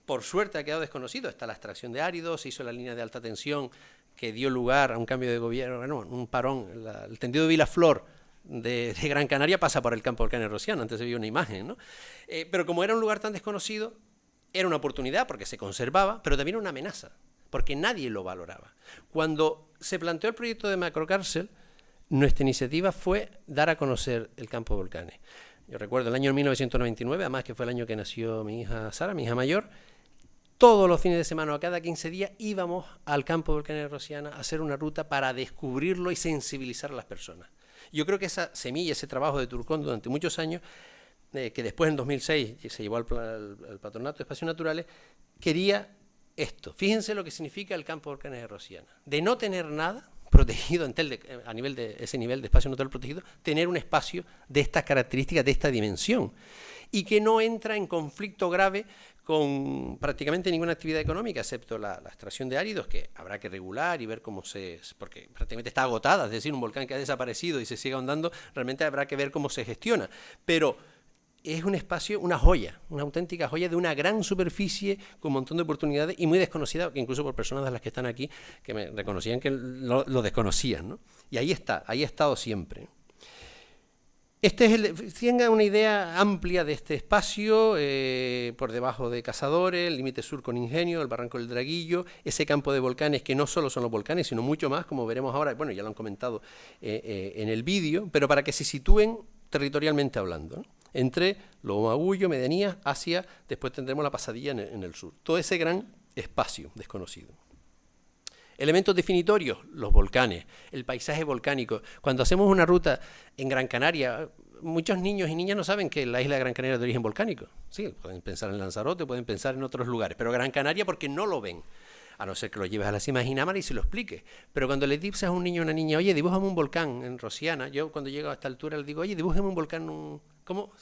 por suerte ha quedado desconocido. Está la extracción de áridos, se hizo la línea de alta tensión que dio lugar a un cambio de gobierno, bueno, un parón, el tendido de Vilaflor de Gran Canaria pasa por el campo volcán de Rosiana, antes se vio una imagen, ¿no? Pero como era un lugar tan desconocido, era una oportunidad porque se conservaba, pero también una amenaza, porque nadie lo valoraba. Cuando se planteó el proyecto de macrocárcel, nuestra iniciativa fue dar a conocer el campo de volcanes. Yo recuerdo el año 1999, además que fue el año que nació mi hija Sara, mi hija mayor. Todos los fines de semana o cada 15 días íbamos al campo de volcanes de Rosiana a hacer una ruta para descubrirlo y sensibilizar a las personas. Yo creo que esa semilla, ese trabajo de Turcón durante muchos años, que después en 2006 se llevó al Patronato de Espacios Naturales, quería esto. Fíjense lo que significa el campo de volcanes de Rosiana. De no tener nada protegido a nivel de ese nivel de espacio natural protegido, tener un espacio de estas características, de esta dimensión, y que no entra en conflicto grave con prácticamente ninguna actividad económica, excepto la extracción de áridos, que habrá que regular y ver cómo porque prácticamente está agotada, es decir, un volcán que ha desaparecido y se sigue ahondando, realmente habrá que ver cómo se gestiona. Pero es un espacio, una joya, una auténtica joya de una gran superficie con un montón de oportunidades y muy desconocida, que incluso por personas de las que están aquí, que me reconocían que lo desconocían, ¿no? Y ahí está, ahí ha estado siempre. Tenga una idea amplia de este espacio, por debajo de Cazadores, el límite sur con Ingenio, el Barranco del Draguillo, ese campo de volcanes que no solo son los volcanes, sino mucho más, como veremos ahora, bueno, ya lo han comentado en el vídeo, pero para que se sitúen territorialmente hablando, ¿no? Entre Lobo Magullo, Medianías, hacia, después tendremos la Pasadilla en el sur. Todo ese gran espacio desconocido. Elementos definitorios, los volcanes, el paisaje volcánico. Cuando hacemos una ruta en Gran Canaria, muchos niños y niñas no saben que la isla de Gran Canaria es de origen volcánico. Sí, pueden pensar en Lanzarote, pueden pensar en otros lugares, pero Gran Canaria porque no lo ven, a no ser que lo lleves a la cima de Ginamar y se lo expliques. Pero cuando le dices a un niño o una niña, oye, dibújame un volcán en Rosiana, yo cuando llego a esta altura le digo, oye, dibújame un volcán, ¿cómo?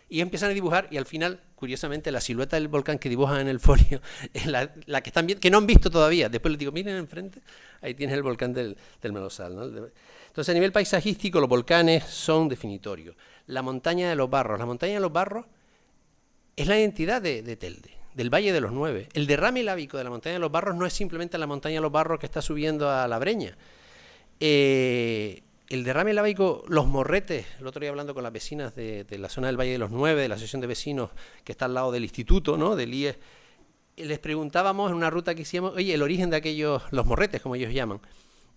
Y empiezan a dibujar y al final, curiosamente, la silueta del volcán que dibujan en el folio es la que están viendo, que no han visto todavía. Después les digo, miren enfrente, ahí tienes el volcán del Melosal, ¿no? Entonces, a nivel paisajístico, los volcanes son definitorios. La montaña de los Barros. La montaña de los Barros es la identidad de Telde, del Valle de los Nueve. El derrame lábico de la montaña de los Barros no es simplemente la montaña de los Barros que está subiendo a la Breña. El derrame lábico, los morretes, el otro día hablando con las vecinas de la zona del Valle de los Nueve, de la asociación de vecinos que está al lado del instituto, ¿no? Del IES, les preguntábamos en una ruta que hicimos, oye, el origen de aquellos, los morretes, como ellos llaman.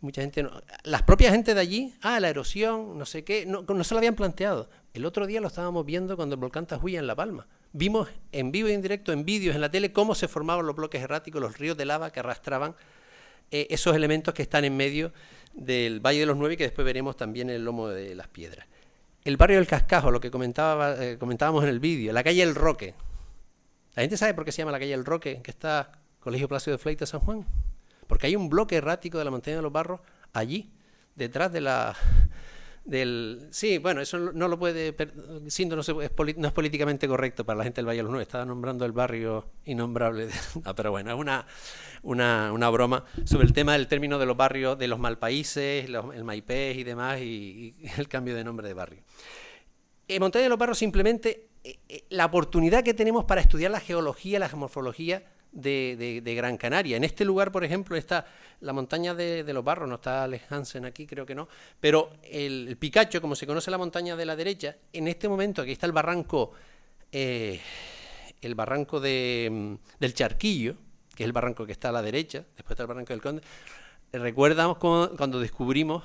Mucha gente, las propias gente de allí, la erosión, no sé qué, no se lo habían planteado. El otro día lo estábamos viendo cuando el volcán Tajuya en La Palma. Vimos en vivo y en directo, en vídeos, en la tele, cómo se formaban los bloques erráticos, los ríos de lava que arrastraban esos elementos que están en medio del Valle de los Nueve y que después veremos también en el lomo de las piedras. El barrio del Cascajo, lo que comentábamos en el vídeo, la calle El Roque, ¿La gente sabe por qué se llama la calle El Roque, que está Colegio Plácido de Fleita, San Juan? Porque hay un bloque errático de la montaña de los Barros allí, detrás de la... Sí, bueno, eso no lo puede... Siendo, no es políticamente correcto para la gente del Valle de los Nueve. Estaba nombrando el barrio innombrable. Pero bueno, es una broma sobre el tema del término de los barrios, de los malpaíses, el Maipés y demás, y el cambio de nombre de barrio. Montaña de los Barros simplemente la oportunidad que tenemos para estudiar la geología, la geomorfología de Gran Canaria. En este lugar, por ejemplo, está la montaña de los Barros, no está Alex Hansen aquí, creo que no, pero el Picacho, como se conoce la montaña de la derecha, en este momento aquí está el barranco del Charquillo, que es el barranco que está a la derecha, después está el barranco del Conde. Recuerdamos cuando descubrimos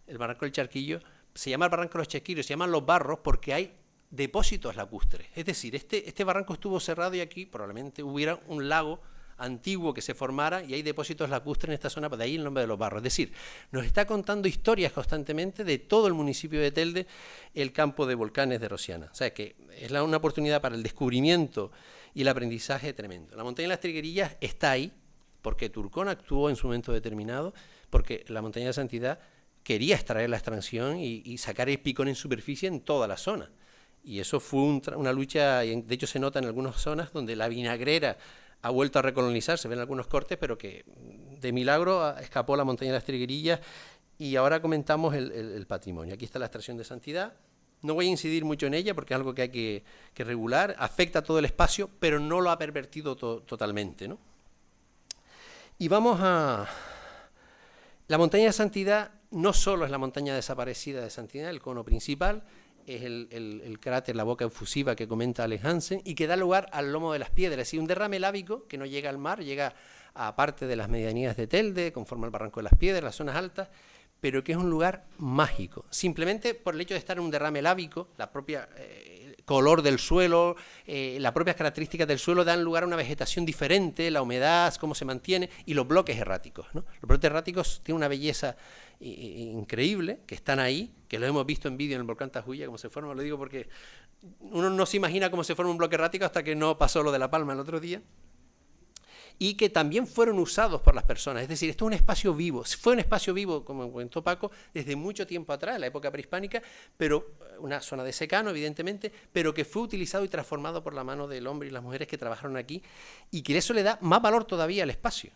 el barranco del Charquillo, se llama el barranco de los Charquillos, se llaman los Barros porque hay depósitos lacustres. Es decir, este barranco estuvo cerrado y aquí probablemente hubiera un lago antiguo que se formara y hay depósitos lacustres en esta zona, de ahí el nombre de los Barros. Es decir, nos está contando historias constantemente de todo el municipio de Telde, el campo de volcanes de Rosiana. O sea que es una oportunidad para el descubrimiento y el aprendizaje tremendo. La montaña de las Triguerillas está ahí porque Turcón actuó en su momento determinado, porque la montaña de Santidad quería extraer la extracción y sacar el picón en superficie en toda la zona. Y eso fue una lucha, y de hecho se nota en algunas zonas donde la vinagrera ha vuelto a recolonizar, se ven algunos cortes, pero que de milagro escapó la montaña de las Triguerillas. Y ahora comentamos el patrimonio. Aquí está la extracción de Santidad. No voy a incidir mucho en ella porque es algo que hay que regular, afecta a todo el espacio, pero no lo ha pervertido totalmente, ¿no? Y vamos a... La montaña de Santidad no solo es la montaña desaparecida de Santidad, el cono principal, es el cráter, la boca efusiva que comenta Alex Hansen, y que da lugar al lomo de las piedras, es decir, un derrame lábico que no llega al mar, llega a parte de las medianías de Telde, conforme al barranco de las piedras, las zonas altas, pero que es un lugar mágico, simplemente por el hecho de estar en un derrame lábico, la propia color del suelo, las propias características del suelo dan lugar a una vegetación diferente, la humedad, cómo se mantiene, y los bloques erráticos, ¿no? Los bloques erráticos tienen una belleza increíble, que están ahí, que lo hemos visto en vídeo en el volcán Tajuya, cómo se forma, lo digo porque uno no se imagina cómo se forma un bloque errático hasta que no pasó lo de La Palma el otro día, y que también fueron usados por las personas, es decir, esto es un espacio vivo, fue un espacio vivo, como comentó Paco, desde mucho tiempo atrás, en la época prehispánica, pero una zona de secano, evidentemente, pero que fue utilizado y transformado por la mano del hombre y las mujeres que trabajaron aquí, y que eso le da más valor todavía al espacio,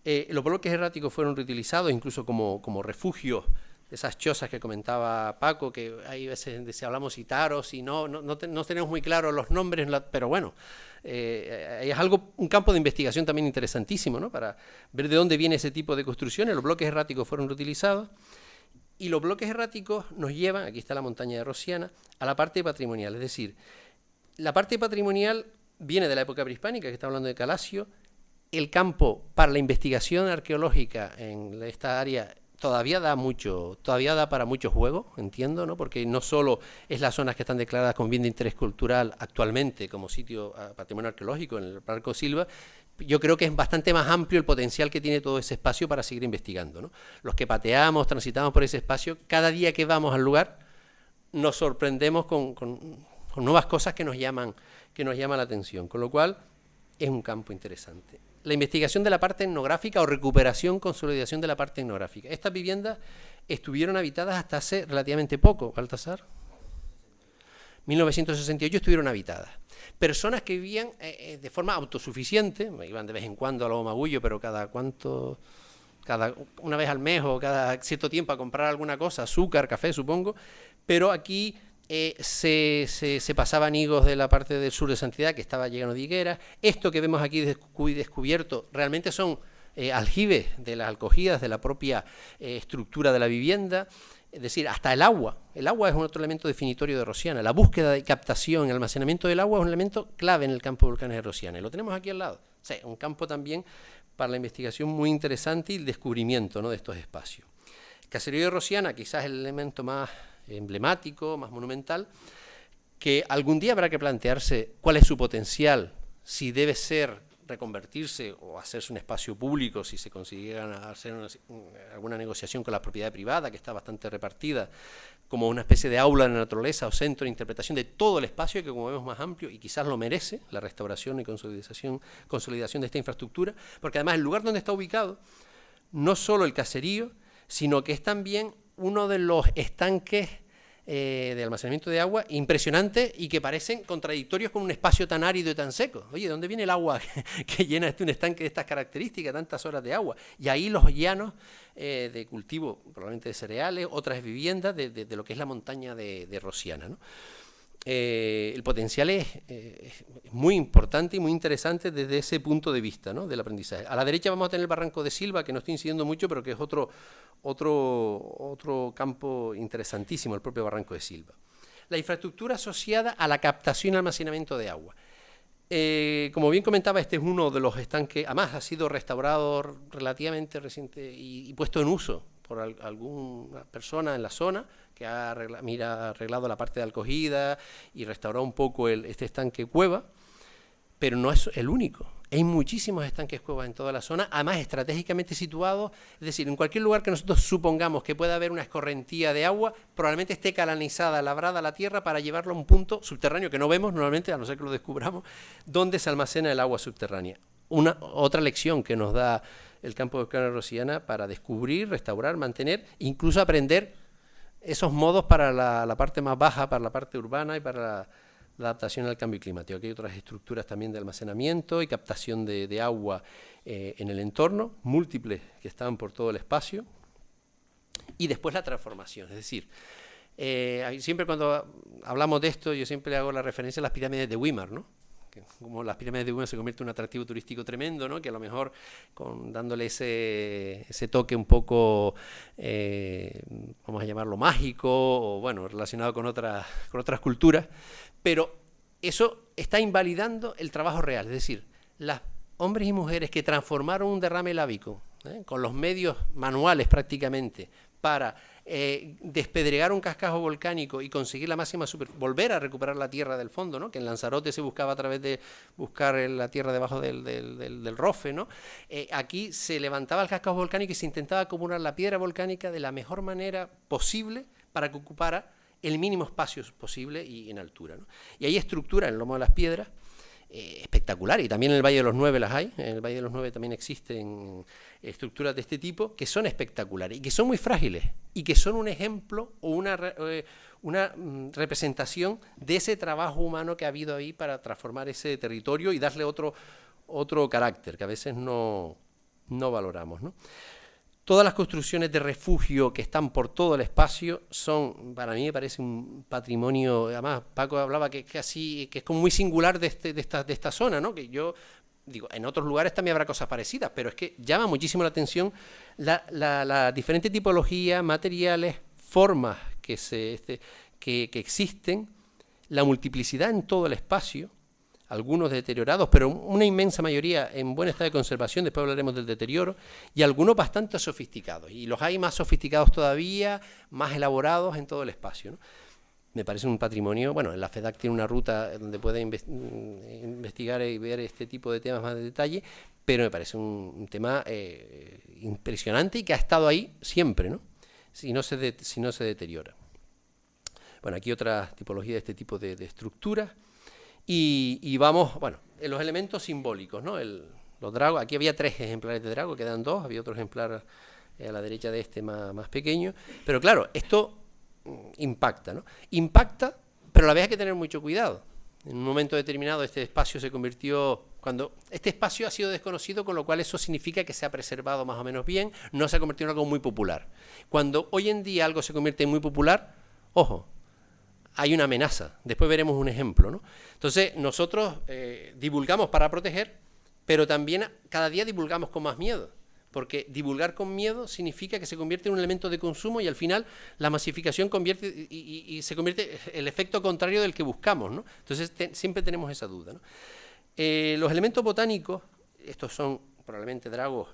los bloques erráticos fueron reutilizados incluso como refugio, esas chozas que comentaba Paco, que hay veces si hablamos citaros y no tenemos muy claros los nombres, pero bueno, es un campo de investigación también interesantísimo, ¿no? Para ver de dónde viene ese tipo de construcciones. Los bloques erráticos fueron reutilizados y los bloques erráticos nos llevan, aquí está la montaña de Rosiana, a la parte patrimonial, es decir, la parte patrimonial viene de la época prehispánica, que está hablando de Calacio. El campo para la investigación arqueológica en esta área todavía da para mucho juego, entiendo, ¿no? Porque no solo es las zonas que están declaradas con bien de interés cultural actualmente como sitio patrimonio arqueológico en el Barranco Silva, yo creo que es bastante más amplio el potencial que tiene todo ese espacio para seguir investigando, ¿no? Los que pateamos, transitamos por ese espacio, cada día que vamos al lugar nos sorprendemos con nuevas cosas que nos llaman la atención, con lo cual es un campo interesante. La investigación de la parte etnográfica o recuperación, consolidación de la parte etnográfica. Estas viviendas estuvieron habitadas hasta hace relativamente poco, Baltasar. 1968 estuvieron habitadas. Personas que vivían de forma autosuficiente, iban de vez en cuando a Lobo Magullo, pero una vez al mes o cada cierto tiempo a comprar alguna cosa, azúcar, café, supongo, pero aquí se pasaban higos de la parte del sur de Santidad, que estaba lleno de higueras. Esto que vemos aquí descubierto realmente son aljibes de las alcogidas de la propia estructura de la vivienda, es decir, hasta el agua. El agua es un otro elemento definitorio de Rosiana. La búsqueda de captación y almacenamiento del agua es un elemento clave en el campo de volcanes de Rosiana, y lo tenemos aquí al lado. O sea, un campo también para la investigación muy interesante y el descubrimiento, ¿no?, de estos espacios. El caserío de Rosiana, quizás el elemento más emblemático, más monumental, que algún día habrá que plantearse cuál es su potencial, si debe reconvertirse o hacerse un espacio público, si se consiguieran hacer alguna negociación con la propiedad privada, que está bastante repartida, como una especie de aula de la naturaleza o centro de interpretación de todo el espacio, que como vemos más amplio y quizás lo merece la restauración y consolidación de esta infraestructura, porque además el lugar donde está ubicado, no solo el caserío, sino que es también uno de los estanques de almacenamiento de agua impresionantes y que parecen contradictorios con un espacio tan árido y tan seco. Oye, ¿de dónde viene el agua que llena un estanque de estas características, tantas horas de agua? Y ahí los llanos de cultivo, probablemente de cereales, otras viviendas de lo que es la montaña de Rosiana, ¿no? El potencial es muy importante y muy interesante desde ese punto de vista, ¿no?, del aprendizaje. A la derecha vamos a tener el Barranco de Silva, que no estoy incidiendo mucho, pero que es otro campo interesantísimo, el propio Barranco de Silva. La infraestructura asociada a la captación y almacenamiento de agua. Como bien comentaba, este es uno de los estanques, además ha sido restaurado relativamente reciente y puesto en uso por alguna persona en la zona, que ha arreglado la parte de acogida y restaurado un poco este estanque cueva, pero no es el único. Hay muchísimos estanques cuevas en toda la zona, además estratégicamente situados, es decir, en cualquier lugar que nosotros supongamos que pueda haber una escorrentía de agua, probablemente esté canalizada, labrada la tierra para llevarlo a un punto subterráneo que no vemos normalmente, a no ser que lo descubramos, donde se almacena el agua subterránea. Otra lección que nos da el campo de volcanes de Rosiana para descubrir, restaurar, mantener, incluso aprender esos modos para la parte más baja, para la parte urbana y para la adaptación al cambio climático. Aquí hay otras estructuras también de almacenamiento y captación de agua en el entorno, múltiples que están por todo el espacio. Y después la transformación, es decir, siempre cuando hablamos de esto, yo siempre hago la referencia a las pirámides de Weimar, ¿no? Que como las pirámides de Weimar se convierten en un atractivo turístico tremendo, ¿no?, que a lo mejor dándole ese toque un poco, vamos a llamarlo mágico, o bueno, relacionado con otras culturas, pero eso está invalidando el trabajo real, es decir, los hombres y mujeres que transformaron un derrame lábico, con los medios manuales prácticamente, para despedregar un cascajo volcánico y conseguir la máxima volver a recuperar la tierra del fondo, ¿no?, que en Lanzarote se buscaba a través de buscar la tierra debajo del rofe, ¿no? Aquí se levantaba el cascajo volcánico y se intentaba acumular la piedra volcánica de la mejor manera posible para que ocupara el mínimo espacio posible y en altura, ¿no? Y hay estructuras en el lomo de las piedras espectaculares, y también en el Valle de los Nueve las hay. En el Valle de los Nueve también existen estructuras de este tipo que son espectaculares y que son muy frágiles y que son un ejemplo o una representación de ese trabajo humano que ha habido ahí para transformar ese territorio y darle otro carácter que a veces no valoramos, ¿no? Todas las construcciones de refugio que están por todo el espacio son, para mí me parece un patrimonio. Además Paco hablaba que es como muy singular de esta zona, ¿no?, que yo digo, en otros lugares también habrá cosas parecidas, pero es que llama muchísimo la atención la diferente tipología, materiales, formas que existen, la multiplicidad en todo el espacio, algunos deteriorados, pero una inmensa mayoría en buen estado de conservación, después hablaremos del deterioro, y algunos bastante sofisticados, y los hay más sofisticados todavía, más elaborados en todo el espacio, ¿no? Me parece un patrimonio. Bueno, la FEDAC tiene una ruta donde puede investigar y ver este tipo de temas más de detalle, pero me parece un tema impresionante y que ha estado ahí siempre, ¿no?, si no se deteriora. Bueno, aquí otra tipología de este tipo de estructuras. Y vamos, bueno, en los elementos simbólicos, ¿no? Los dragos, aquí había 3 ejemplares de drago, quedan 2, había otro ejemplar a la derecha de este más pequeño, pero claro, esto impacta, ¿no? Impacta, pero a la vez hay que tener mucho cuidado. En un momento determinado este espacio se convirtió, cuando este espacio ha sido desconocido, con lo cual eso significa que se ha preservado más o menos bien, no se ha convertido en algo muy popular. Cuando hoy en día algo se convierte en muy popular, ojo, hay una amenaza. Después veremos un ejemplo, ¿no? Entonces, nosotros divulgamos para proteger, pero también cada día divulgamos con más miedo, porque divulgar con miedo significa que se convierte en un elemento de consumo y al final la masificación convierte y se convierte el efecto contrario del que buscamos, ¿no? Entonces, siempre tenemos esa duda, ¿no? Los elementos botánicos, estos son probablemente dragos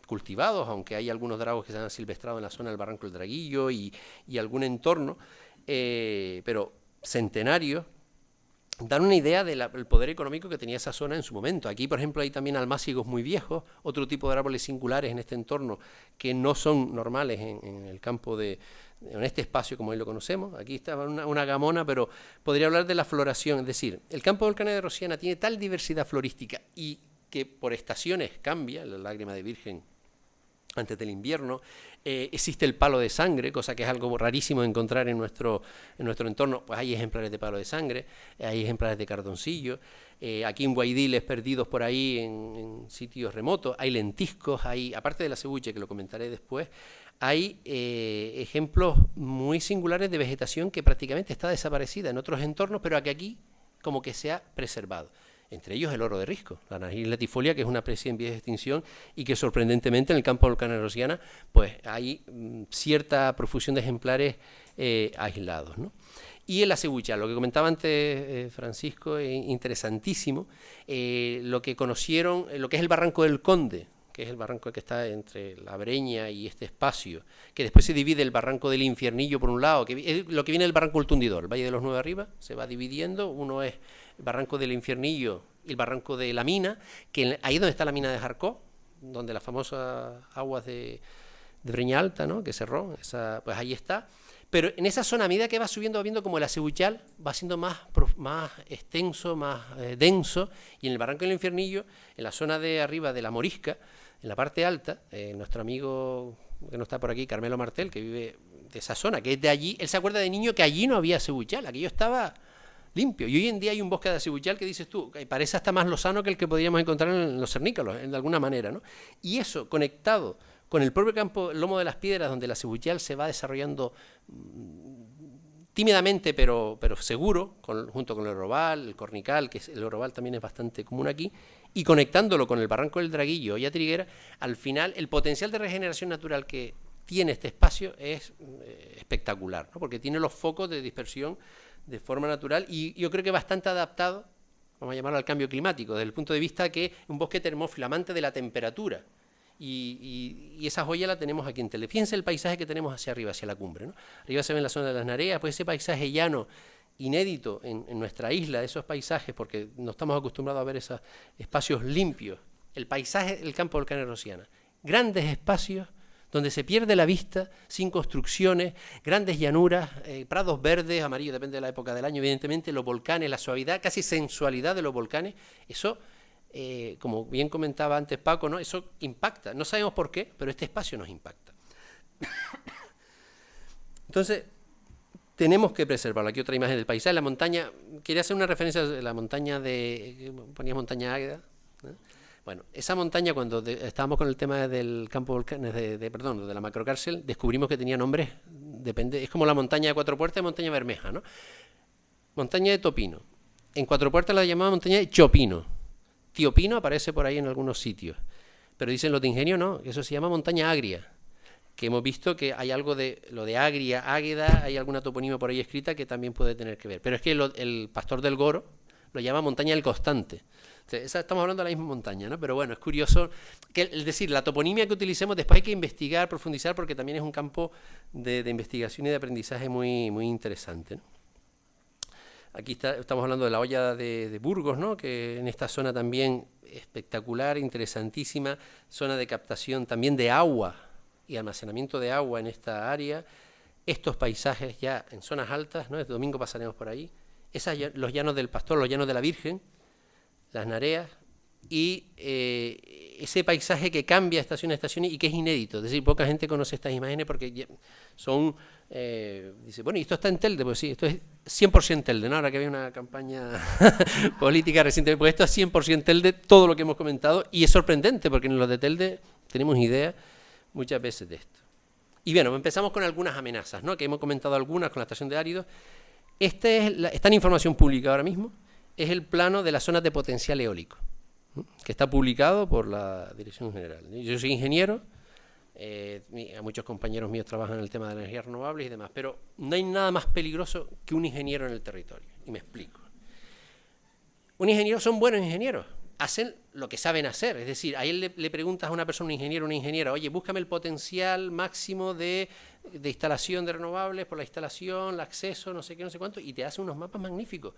cultivados, aunque hay algunos dragos que se han silvestrado en la zona del Barranco del Draguillo y algún entorno, pero centenarios, dan una idea del poder económico que tenía esa zona en su momento. Aquí, por ejemplo, hay también almácigos muy viejos, otro tipo de árboles singulares en este entorno que no son normales en el campo de en este espacio como hoy lo conocemos. Aquí está una gamona, pero podría hablar de la floración. Es decir, el campo volcánico de Rosiana tiene tal diversidad florística y que por estaciones cambia, la lágrima de virgen antes del invierno, existe el palo de sangre, cosa que es algo rarísimo de encontrar en nuestro entorno. Pues hay ejemplares de palo de sangre, hay ejemplares de cardoncillo, aquí en guaidiles perdidos por ahí en sitios remotos, hay lentiscos, hay, aparte de la cebuche, que lo comentaré después, hay ejemplos muy singulares de vegetación que prácticamente está desaparecida en otros entornos, pero que aquí como que se ha preservado. Entre ellos el oro de risco, la Anagyris latifolia, que es una especie en vías de extinción y que sorprendentemente en el campo volcánico de Rosiana pues hay cierta profusión de ejemplares aislados, ¿no? Y el acebuchal, lo que comentaba antes Francisco, es interesantísimo, lo que conocieron, lo que es el Barranco del Conde, que es el barranco que está entre la Breña y este espacio, que después se divide el Barranco del Infiernillo por un lado, que es lo que viene del Barranco del Tundidor, el Valle de los Nueve Arriba, se va dividiendo, uno es el Barranco del Infiernillo y el Barranco de la Mina, que ahí es donde está la mina de Jarcó, donde las famosas aguas de Breña Alta, ¿no?, que cerró, pues ahí está. Pero en esa zona, a medida que va subiendo, va viendo como el acebuchal va siendo más extenso, más denso, y en el Barranco del Infiernillo, en la zona de arriba de la Morisca, en la parte alta, nuestro amigo que no está por aquí, Carmelo Martel, que vive de esa zona, que es de allí, él se acuerda de niño que allí no había acebuchal, aquello estaba limpio, y hoy en día hay un bosque de acebuchal que dices tú, que parece hasta más lozano que el que podríamos encontrar en los cernícalos, de alguna manera, ¿no? Y eso, conectado con el propio campo Lomo de las Piedras, donde el acebuchal se va desarrollando tímidamente, pero seguro, junto con el orobal, el cornical, que el orobal también es bastante común aquí, y conectándolo con el Barranco del Draguillo y Atriguera, al final el potencial de regeneración natural que tiene este espacio es espectacular, ¿no?, porque tiene los focos de dispersión de forma natural y yo creo que bastante adaptado, vamos a llamarlo, al cambio climático, desde el punto de vista que es un bosque termófilo, amante de la temperatura. Y esa joya la tenemos aquí en Telde. Fíjense el paisaje que tenemos hacia arriba, hacia la cumbre, ¿no? Arriba se ven la zona de las Nareas, pues ese paisaje llano, inédito en nuestra isla, esos paisajes, porque no estamos acostumbrados a ver esos espacios limpios. El paisaje del campo volcánico de Rosiana. Grandes espacios donde se pierde la vista, sin construcciones, grandes llanuras, prados verdes, amarillos, depende de la época del año, evidentemente, los volcanes, la suavidad, casi sensualidad de los volcanes, eso... como bien comentaba antes Paco, ¿no?, eso impacta. No sabemos por qué, pero este espacio nos impacta. Entonces, tenemos que preservarlo. Aquí otra imagen del paisaje. La montaña, quería hacer una referencia a la montaña ponía montaña Águeda, ¿no? Bueno, esa montaña, cuando estábamos con el tema del campo volcán, de la macrocárcel, descubrimos que tenía nombres, es como la montaña de Cuatro Puertas y montaña Bermeja, ¿no? Montaña de Topino. En Cuatro Puertas la llamaban montaña de Chopino. Tío Pino aparece por ahí en algunos sitios, pero dicen los de Ingenio no, eso se llama montaña agria, que hemos visto que hay algo de lo de agria, águeda, hay alguna toponimia por ahí escrita que también puede tener que ver, pero es que el pastor del Goro lo llama montaña del Constante. Entonces, estamos hablando de la misma montaña, ¿no? Pero bueno, es curioso, es decir, la toponimia que utilicemos después hay que investigar, profundizar, porque también es un campo de investigación y de aprendizaje muy, muy interesante, ¿no? Aquí estamos hablando de la olla de Burgos, ¿no?, que en esta zona también espectacular, interesantísima, zona de captación también de agua y almacenamiento de agua en esta área. Estos paisajes ya en zonas altas, ¿no?, este domingo pasaremos por ahí, los llanos del Pastor, los llanos de la Virgen, las Nareas, y ese paisaje que cambia estación a estación y que es inédito. Es decir, poca gente conoce estas imágenes porque son... dice, bueno, ¿y esto está en Telde? Pues sí, esto es 100% Telde, ¿no? Ahora que había una campaña política reciente, pues esto es 100% Telde, todo lo que hemos comentado, y es sorprendente porque en los de Telde tenemos idea muchas veces de esto. Y bueno, empezamos con algunas amenazas, ¿no?, que hemos comentado algunas con la estación de áridos. Está en información pública ahora mismo, es el plano de las zonas de potencial eólico, ¿no?, que está publicado por la Dirección General. Yo soy ingeniero, a muchos compañeros míos trabajan en el tema de energías renovables y demás, pero no hay nada más peligroso que un ingeniero en el territorio, y me explico. Un ingeniero son buenos ingenieros, hacen lo que saben hacer, es decir, a él le preguntas a una persona, un ingeniero o una ingeniera, oye, búscame el potencial máximo de instalación de renovables por la instalación, el acceso, no sé qué, no sé cuánto, y te hace unos mapas magníficos.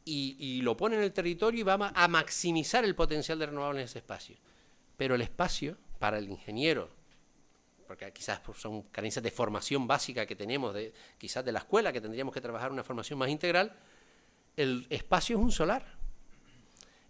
Y lo pone en el territorio y va a maximizar el potencial de renovables en ese espacio. Pero el espacio, para el ingeniero porque quizás son carencias de formación básica que tenemos, quizás de la escuela, que tendríamos que trabajar una formación más integral, el espacio es un solar.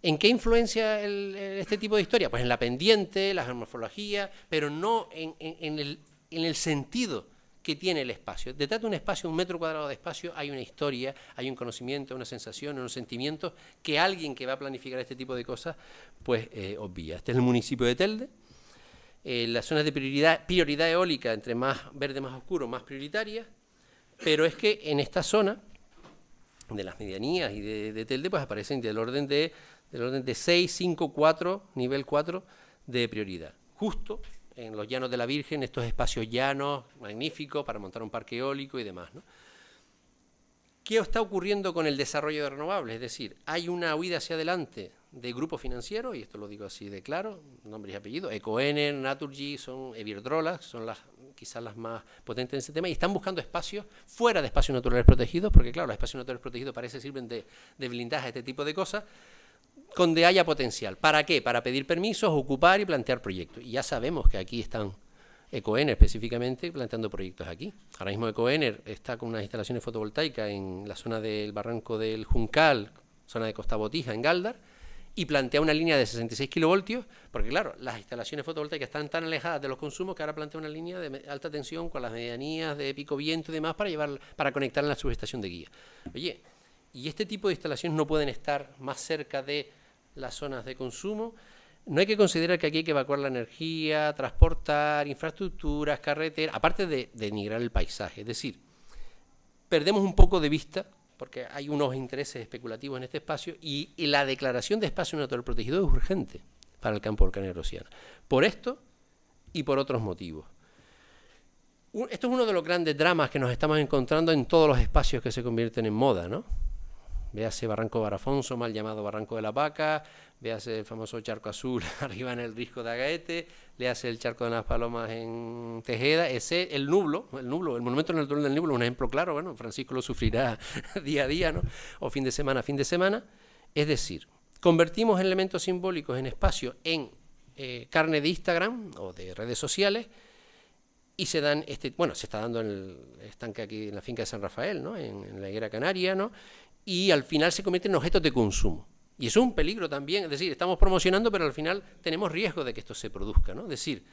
¿En qué influencia este tipo de historia? Pues en la pendiente, la morfología, pero no en el sentido que tiene el espacio. Detrás de un espacio, un metro cuadrado de espacio, hay una historia, hay un conocimiento, una sensación, unos sentimientos que alguien que va a planificar este tipo de cosas, pues obvia. Este es el municipio de Telde. Las zonas de prioridad eólica, entre más verde, más oscuro, más prioritarias, pero es que en esta zona, de las medianías y de Telde, pues aparecen del orden de 6, 5, 4, nivel 4 de prioridad. Justo en los llanos de la Virgen, estos espacios llanos, magníficos, para montar un parque eólico y demás, ¿no? ¿Qué está ocurriendo con el desarrollo de renovables? Es decir, hay una huida hacia adelante de grupos financieros, y esto lo digo así de claro, nombres y apellidos, Ecoener, Naturgy, son Iberdrola, son quizás las más potentes en ese tema, y están buscando espacios fuera de espacios naturales protegidos, porque claro, los espacios naturales protegidos parece sirven de blindaje a este tipo de cosas, donde haya potencial. ¿Para qué? Para pedir permisos, ocupar y plantear proyectos. Y ya sabemos que aquí están Ecoener específicamente planteando proyectos aquí. Ahora mismo Ecoener está con unas instalaciones fotovoltaicas en la zona del barranco del Juncal, zona de Costa Botija, en Gáldar, y plantea una línea de 66 kilovoltios, porque claro, las instalaciones fotovoltaicas están tan alejadas de los consumos que ahora plantea una línea de alta tensión con las medianías de pico viento y demás para conectar en la subestación de guía. Oye, y este tipo de instalaciones no pueden estar más cerca de las zonas de consumo. No hay que considerar que aquí hay que evacuar la energía, transportar, infraestructuras, carreteras, aparte de denigrar el paisaje. Es decir, perdemos un poco de vista, porque hay unos intereses especulativos en este espacio, y la declaración de espacio natural protegido es urgente para el campo volcánico de Rosiana. Por esto y por otros motivos. Esto es uno de los grandes dramas que nos estamos encontrando en todos los espacios que se convierten en moda, ¿no? Véase Barranco de Barafonso, mal llamado Barranco de la Vaca, véase el famoso Charco Azul arriba en el Risco de Agaete, léase el Charco de las Palomas en Tejeda, el monumento natural del Nublo, un ejemplo claro, bueno, Francisco lo sufrirá día a día, ¿no? O fin de semana a fin de semana. Es decir, convertimos elementos simbólicos en espacio en carne de Instagram o de redes sociales, y se dan se está dando en el estanque aquí en la finca de San Rafael, ¿no? En la Higuera Canaria, ¿no? Y al final se convierten en objetos de consumo. Y eso es un peligro también, es decir, estamos promocionando, pero al final tenemos riesgo de que esto se produzca, ¿no? Es decir,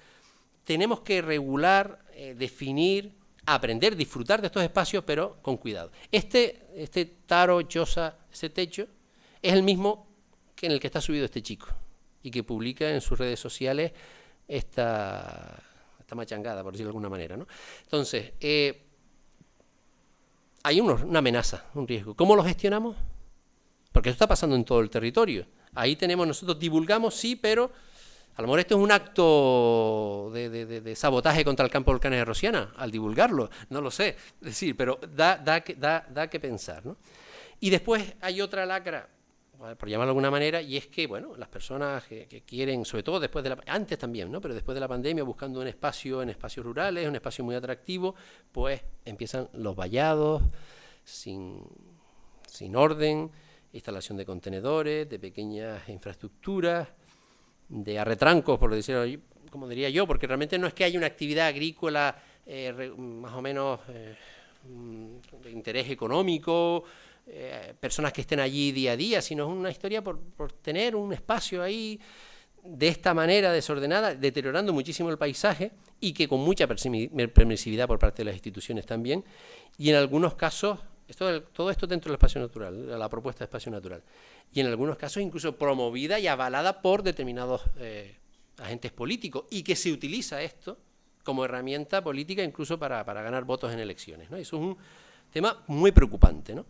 tenemos que regular, definir, aprender, disfrutar de estos espacios, pero con cuidado. Este taro, choza, ese techo, es el mismo que en el que está subido este chico, y que publica en sus redes sociales esta machangada, por decirlo de alguna manera, ¿no? Entonces, hay una amenaza, un riesgo. ¿Cómo lo gestionamos? Porque eso está pasando en todo el territorio. Ahí nosotros divulgamos, sí, pero a lo mejor esto es un acto de sabotaje contra el campo volcánico de Rosiana, al divulgarlo, no lo sé. Es decir, pero da que pensar, ¿no? Y después hay otra lacra, por llamarlo de alguna manera, y es que, bueno, las personas que quieren, sobre todo después antes también, ¿no? Pero después de la pandemia, buscando un espacio en espacios rurales, un espacio muy atractivo, pues empiezan los vallados, sin orden, instalación de contenedores, de pequeñas infraestructuras, de arretrancos, por decirlo, como diría yo, porque realmente no es que haya una actividad agrícola más o menos de interés económico, personas que estén allí día a día, sino es una historia por tener un espacio ahí de esta manera desordenada, deteriorando muchísimo el paisaje, y que con mucha permisividad por parte de las instituciones también, y en algunos casos, todo esto dentro del espacio natural, la propuesta de espacio natural, y en algunos casos incluso promovida y avalada por determinados agentes políticos, y que se utiliza esto como herramienta política incluso para ganar votos en elecciones, ¿no? Eso es un tema muy preocupante, ¿no?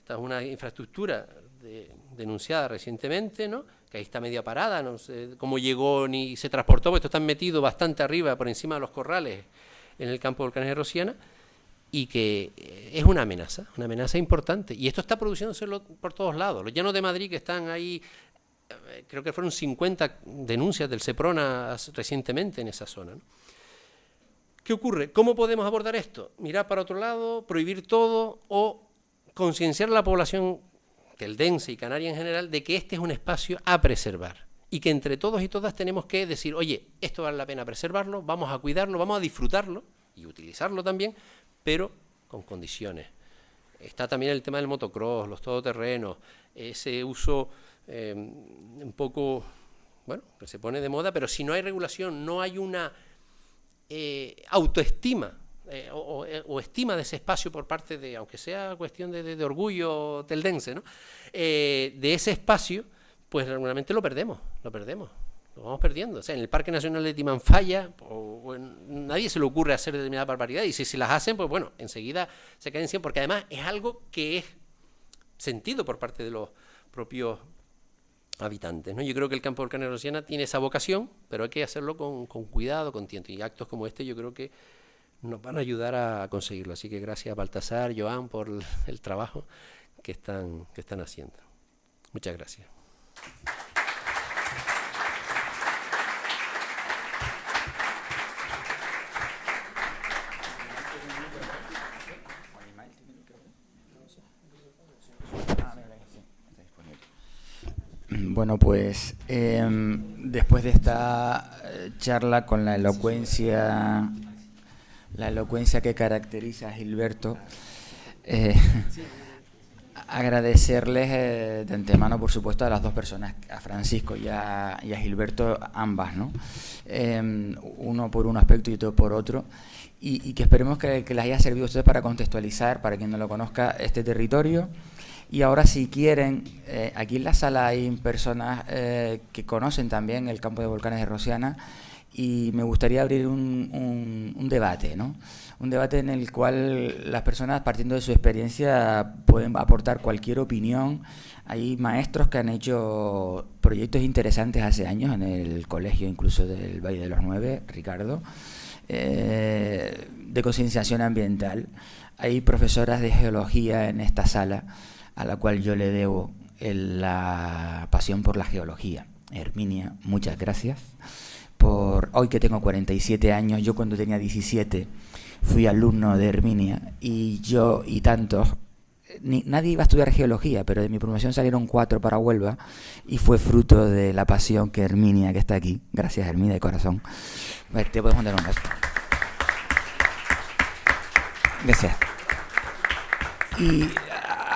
Esta es una infraestructura denunciada recientemente, ¿no? Que ahí está media parada, no sé cómo llegó ni se transportó, porque esto está metido bastante arriba, por encima de los corrales, en el campo volcánico de Rosiana, y que es una amenaza importante. Y esto está produciéndose por todos lados. Los llanos de Madrid, que están ahí, creo que fueron 50 denuncias del Seprona recientemente en esa zona, ¿no? ¿Qué ocurre? ¿Cómo podemos abordar esto? Mirar para otro lado, prohibir todo, o concienciar a la población teldense y canaria en general de que este es un espacio a preservar y que entre todos y todas tenemos que decir, oye, esto vale la pena preservarlo, vamos a cuidarlo, vamos a disfrutarlo y utilizarlo también, pero con condiciones. Está también el tema del motocross, los todoterrenos, ese uso un poco, bueno, que se pone de moda, pero si no hay regulación, no hay una autoestima o estima de ese espacio por parte de, aunque sea cuestión de orgullo teldense, ¿no? De ese espacio, pues regularmente lo perdemos, lo vamos perdiendo. O sea, en el Parque Nacional de Timanfaya, nadie se le ocurre hacer determinadas barbaridades, y si se las hacen, pues bueno, enseguida se caen 100, porque además es algo que es sentido por parte de los propios habitantes, ¿no? Yo creo que el campo de volcanes de Rosiana tiene esa vocación, pero hay que hacerlo con cuidado, con tiento, y actos como este yo creo que nos van a ayudar a conseguirlo. Así que gracias a Baltasar, Joan, por el trabajo que están haciendo. Muchas gracias. Bueno, pues después de esta charla con la elocuencia que caracteriza a Gilberto, agradecerles de antemano, por supuesto, a las dos personas, a Francisco y a Gilberto, ambas, ¿no? Uno por un aspecto y otro por otro, y que esperemos que les haya servido a ustedes para contextualizar, para quien no lo conozca, este territorio. Y ahora, si quieren, aquí en la sala hay personas que conocen también el campo de volcanes de Rosiana, y me gustaría abrir un debate, ¿no? Un debate en el cual las personas, partiendo de su experiencia, pueden aportar cualquier opinión. Hay maestros que han hecho proyectos interesantes hace años en el colegio, incluso del Valle de los Nueve, Ricardo, de concienciación ambiental. Hay profesoras de geología en esta sala, a la cual yo le debo la pasión por la geología. Herminia, muchas gracias. Por hoy que tengo 47 años, yo cuando tenía 17 fui alumno de Herminia, y yo y tantos, nadie iba a estudiar geología, pero de mi promoción salieron 4 para Huelva, y fue fruto de la pasión que Herminia, que está aquí, gracias Herminia de corazón, te podemos dar un beso. Gracias. Y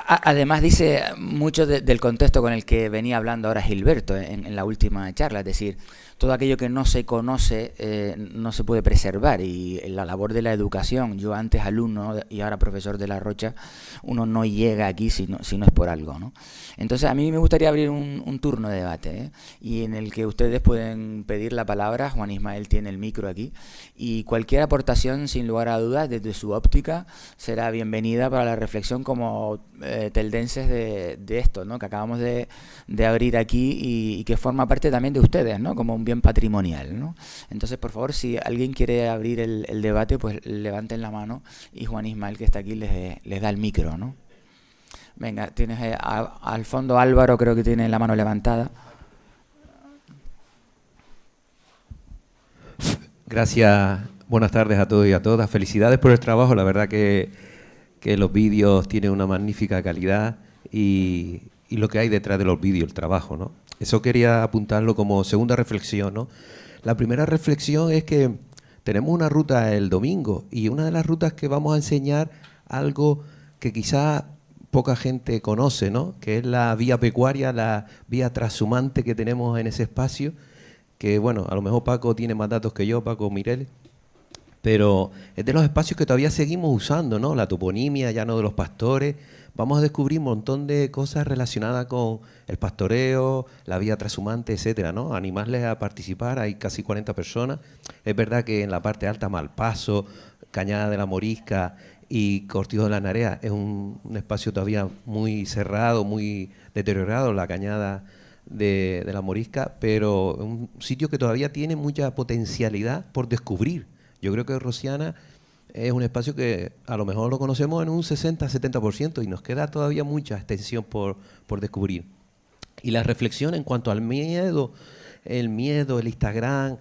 además dice mucho del contexto con el que venía hablando ahora Gilberto en la última charla, es decir, todo aquello que no se conoce no se puede preservar, y en la labor de la educación, yo antes alumno y ahora profesor de La Rocha, uno no llega aquí si no es por algo, ¿no? Entonces a mí me gustaría abrir un turno de debate, y en el que ustedes pueden pedir la palabra. Juan Ismael tiene el micro aquí, y cualquier aportación, sin lugar a dudas, desde su óptica, será bienvenida para la reflexión como teldenses de esto, ¿no?, que acabamos de abrir aquí, y que forma parte también de ustedes, ¿no?, como un bien patrimonial, ¿no? Entonces, por favor, si alguien quiere abrir el debate, pues levanten la mano, y Juan Ismael, que está aquí, les da el micro, ¿no? Venga, tienes al fondo Álvaro, creo que tiene la mano levantada. Gracias, buenas tardes a todos y a todas. Felicidades por el trabajo, la verdad que los vídeos tienen una magnífica calidad, y lo que hay detrás de los vídeos, el trabajo, ¿no? Eso quería apuntarlo como segunda reflexión, ¿no? La primera reflexión es que tenemos una ruta el domingo, y una de las rutas que vamos a enseñar algo que quizá poca gente conoce, ¿no?, que es la vía pecuaria, la vía trashumante que tenemos en ese espacio, que bueno, a lo mejor Paco tiene más datos que yo, Paco Mireles, pero es de los espacios que todavía seguimos usando, ¿no? La toponimia, Llano de los Pastores. Vamos a descubrir un montón de cosas relacionadas con el pastoreo, la vía trashumante, etcétera, ¿no? Animarles a participar, hay casi 40 personas. Es verdad que en la parte alta, Malpaso, Cañada de la Morisca y Cortijo de la Narea, es un espacio todavía muy cerrado, muy deteriorado, la Cañada de la Morisca, pero un sitio que todavía tiene mucha potencialidad por descubrir. Yo creo que Rosiana es un espacio que a lo mejor lo conocemos en un 60-70%, y nos queda todavía mucha extensión por descubrir. Y la reflexión en cuanto al miedo, el Instagram,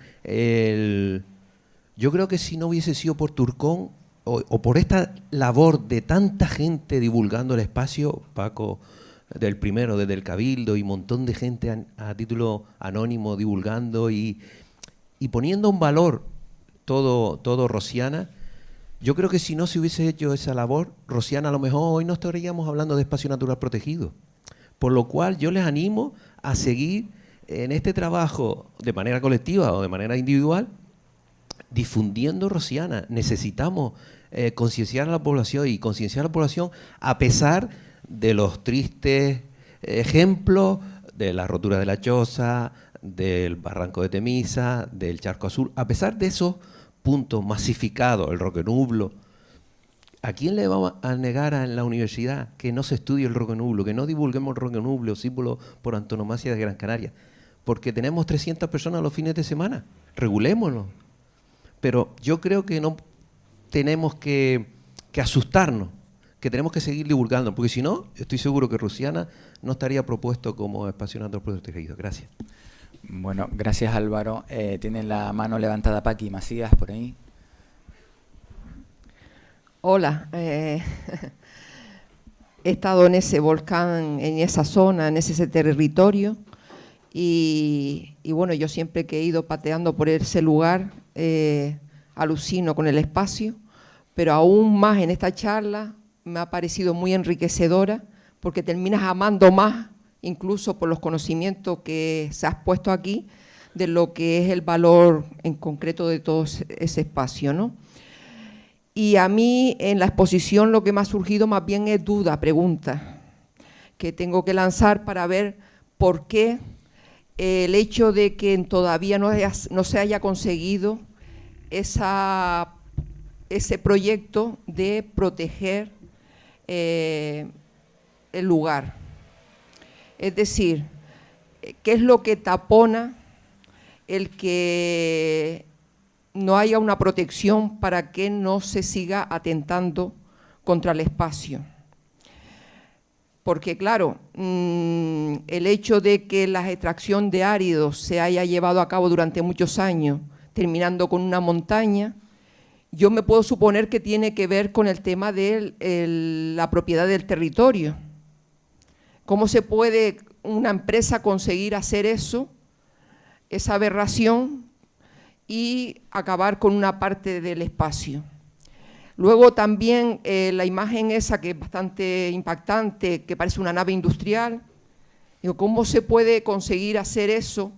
yo creo que si no hubiese sido por Turcón o por esta labor de tanta gente divulgando el espacio, Paco del primero, desde el Cabildo, y un montón de gente a título anónimo divulgando y poniendo en valor todo Rosiana. Yo creo que si no se hubiese hecho esa labor, Rosiana a lo mejor hoy no estaríamos hablando de espacio natural protegido. Por lo cual yo les animo a seguir en este trabajo de manera colectiva o de manera individual, difundiendo Rosiana. Necesitamos concienciar a la población y concienciar a la población a pesar de los tristes ejemplos de la rotura de la choza, del barranco de Temisa, del Charco Azul. A pesar de esos puntos masificados, el Roque Nublo, ¿a quién le vamos a negar en la universidad que no se estudie el Roque Nublo, que no divulguemos el Roque Nublo, símbolo por antonomasia de Gran Canaria? Porque tenemos 300 personas los fines de semana, regulémoslo. Pero yo creo que no tenemos que asustarnos, que tenemos que seguir divulgando, porque si no, estoy seguro que Rosiana no estaría propuesto como espacio natural protegido. Gracias. Bueno, gracias Álvaro. Tienen la mano levantada Paqui Macías por ahí. Hola, he estado en ese volcán, en esa zona, en ese territorio, y bueno, yo siempre que he ido pateando por ese lugar, alucino con el espacio, pero aún más en esta charla me ha parecido muy enriquecedora, porque terminas amando más, incluso por los conocimientos que se has puesto aquí, de lo que es el valor en concreto de todo ese espacio, ¿no? Y a mí en la exposición lo que me ha surgido más bien es duda, pregunta, que tengo que lanzar para ver por qué el hecho de que todavía no se haya conseguido ese proyecto de proteger el lugar. Es decir, ¿qué es lo que tapona el que no haya una protección para que no se siga atentando contra el espacio? Porque claro, el hecho de que la extracción de áridos se haya llevado a cabo durante muchos años, terminando con una montaña, yo me puedo suponer que tiene que ver con el tema de la propiedad del territorio. ¿Cómo se puede una empresa conseguir hacer eso, esa aberración, y acabar con una parte del espacio? Luego también la imagen esa que es bastante impactante, que parece una nave industrial. Digo, ¿cómo se puede conseguir hacer eso?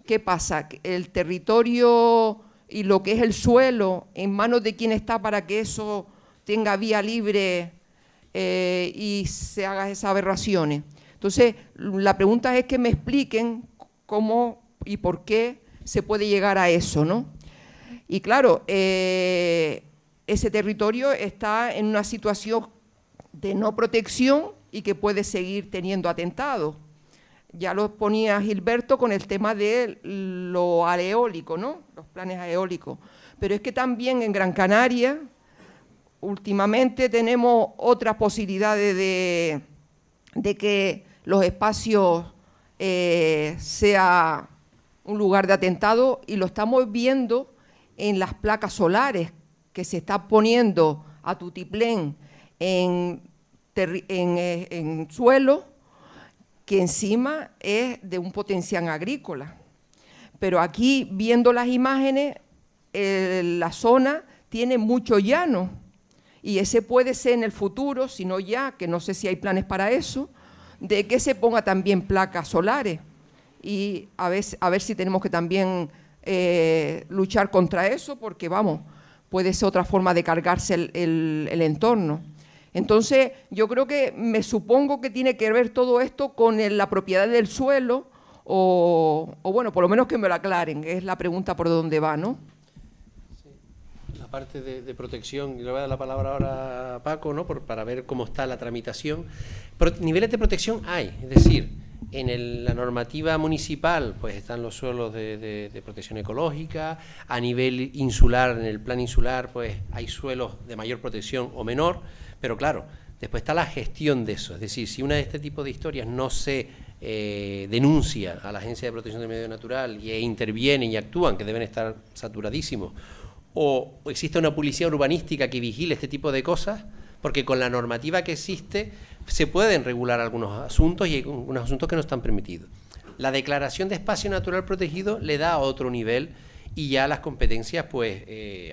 ¿Qué pasa? El territorio y lo que es el suelo, ¿en manos de quién está para que eso tenga vía libre y se hagan esas aberraciones? Entonces, la pregunta es que me expliquen cómo y por qué se puede llegar a eso, ¿no? Y claro, ese territorio está en una situación de no protección y que puede seguir teniendo atentados. Ya lo ponía Gilberto con el tema de lo eólico, ¿no? Los planes eólicos. Pero es que también en Gran Canaria, últimamente tenemos otras posibilidades de que los espacios sea un lugar de atentado, y lo estamos viendo en las placas solares que se está poniendo a tutiplén en suelo que encima es de un potencial agrícola. Pero aquí, viendo las imágenes, la zona tiene mucho llano, y ese puede ser en el futuro, si no ya, que no sé si hay planes para eso, de que se ponga también placas solares, y a ver si tenemos que también luchar contra eso, porque vamos, puede ser otra forma de cargarse el entorno. Entonces, yo creo que me supongo que tiene que ver todo esto con la propiedad del suelo, o bueno, por lo menos que me lo aclaren, es la pregunta por dónde va, ¿no? Sí. La parte de protección, y le voy a dar la palabra ahora a Paco, ¿no? Para ver cómo está la tramitación. Niveles de protección hay, es decir, en la normativa municipal pues están los suelos de protección ecológica. A nivel insular, en el plan insular, pues hay suelos de mayor protección o menor, pero claro, después está la gestión de eso. Es decir, si una de este tipo de historias no se denuncia a la Agencia de Protección del Medio Natural e intervienen y actúan, que deben estar saturadísimos, o existe una policía urbanística que vigile este tipo de cosas, porque con la normativa que existe se pueden regular algunos asuntos y hay algunos asuntos que no están permitidos. La declaración de espacio natural protegido le da a otro nivel y ya las competencias, pues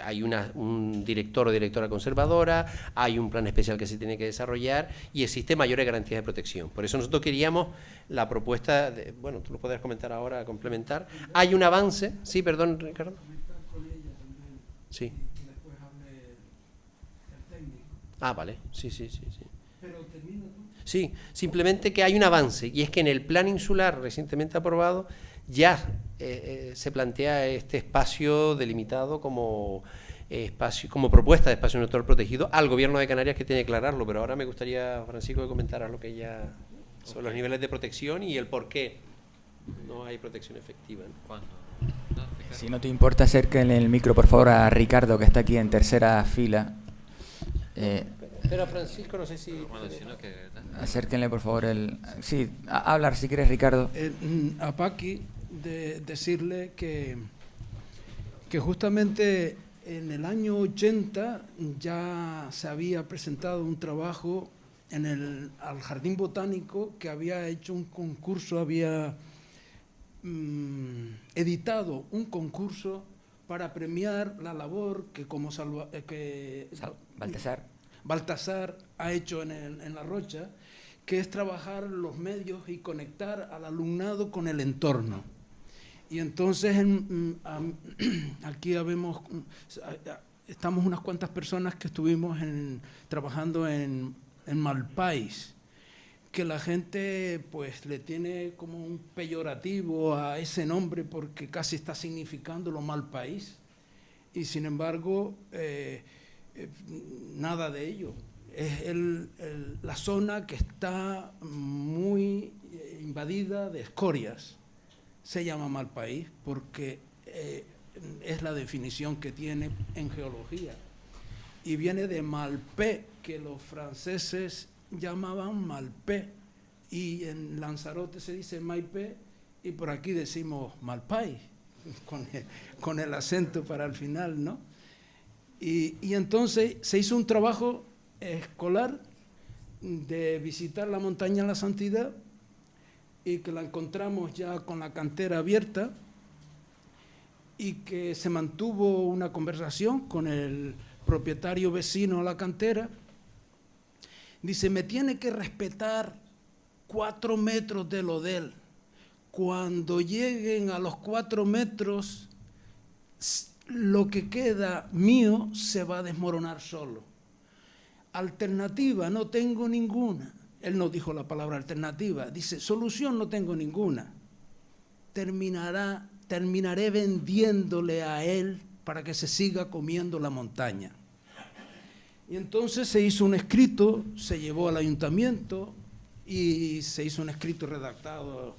hay un director o directora conservadora, hay un plan especial que se tiene que desarrollar y existe mayores garantías de protección. Por eso nosotros queríamos la propuesta, bueno, tú lo podrás comentar ahora, complementar. Hay un avance, sí, perdón, Ricardo. Sí. Ah, vale, sí. Sí, simplemente que hay un avance y es que en el plan insular recientemente aprobado ya se plantea este espacio delimitado como propuesta de espacio natural protegido al Gobierno de Canarias, que tiene que aclararlo, pero ahora me gustaría, Francisco, que comentara lo que ya sobre los niveles de protección y el por qué no hay protección efectiva, ¿no? Si no te importa, acérquenle el micro, por favor, a Ricardo, que está aquí en tercera fila. Pero Francisco, no sé si... Acérquenle, por favor, sí, a hablar si quieres, Ricardo. A Paqui, decirle que justamente en el año 80 ya se había presentado un trabajo al Jardín Botánico, que había hecho un concurso, había editado un concurso para premiar la labor que como Baltasar ha hecho en La Rocha, que es trabajar los medios y conectar al alumnado con el entorno. Y entonces aquí estamos unas cuantas personas que estuvimos trabajando en Malpais, que la gente pues le tiene como un peyorativo a ese nombre porque casi está significando lo mal país, y sin embargo nada de ello. Es la zona que está muy invadida de escorias. Se llama mal país porque es la definición que tiene en geología, y viene de Malpé, que los franceses llamaban Malpé, y en Lanzarote se dice Maipé, y por aquí decimos Malpais, con el acento para el final, ¿no? Y entonces se hizo un trabajo escolar de visitar la montaña La Santidad, y que la encontramos ya con la cantera abierta, y que se mantuvo una conversación con el propietario vecino a la cantera. Dice, me tiene que respetar 4 metros del Odel. Cuando lleguen a los 4 metros, lo que queda mío se va a desmoronar solo. Alternativa no tengo ninguna. Él no dijo la palabra alternativa, dice, solución no tengo ninguna. Terminaré vendiéndole a él para que se siga comiendo la montaña. Y entonces se hizo un escrito, se llevó al ayuntamiento y se hizo un escrito redactado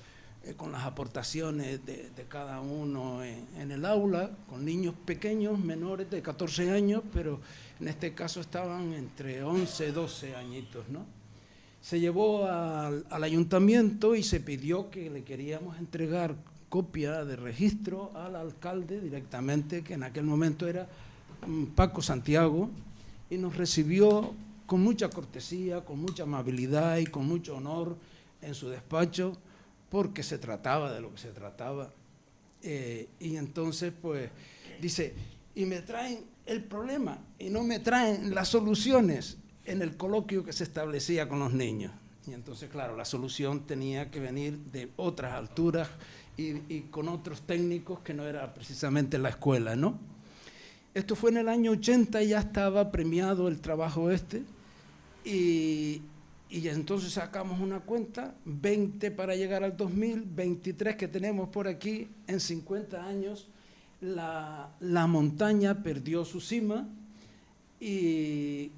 con las aportaciones de cada uno en el aula, con niños pequeños, menores de 14 años, pero en este caso estaban entre 11 y 12 añitos, ¿no? Se llevó al ayuntamiento y se pidió que le queríamos entregar copia de registro al alcalde directamente, que en aquel momento era Paco Santiago, y nos recibió con mucha cortesía, con mucha amabilidad y con mucho honor en su despacho, porque se trataba de lo que se trataba. Y entonces, pues, dice, y me traen el problema y no me traen las soluciones en el coloquio que se establecía con los niños. Y entonces, claro, la solución tenía que venir de otras alturas y con otros técnicos que no era precisamente la escuela, ¿no? Esto fue en el año 80 y ya estaba premiado el trabajo este, y entonces sacamos una cuenta, 20 para llegar al 2000, 23 que tenemos por aquí. En 50 años la montaña perdió su cima y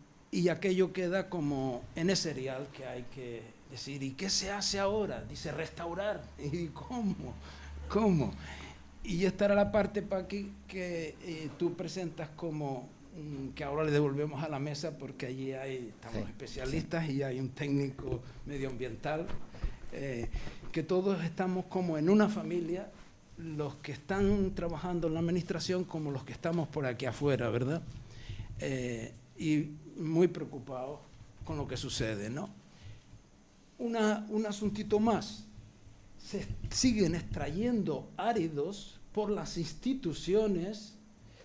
aquello queda como en ese serial que hay que decir, ¿y qué se hace ahora? Dice, restaurar. ¿Y cómo? Y esta era la parte, Paqui, que tú presentas como que ahora le devolvemos a la mesa, porque allí estamos especialistas y hay un técnico medioambiental, que todos estamos como en una familia, los que están trabajando en la administración como los que estamos por aquí afuera, ¿verdad? y muy preocupados con lo que sucede, ¿no? Un asuntito más. Se siguen extrayendo áridos por las instituciones,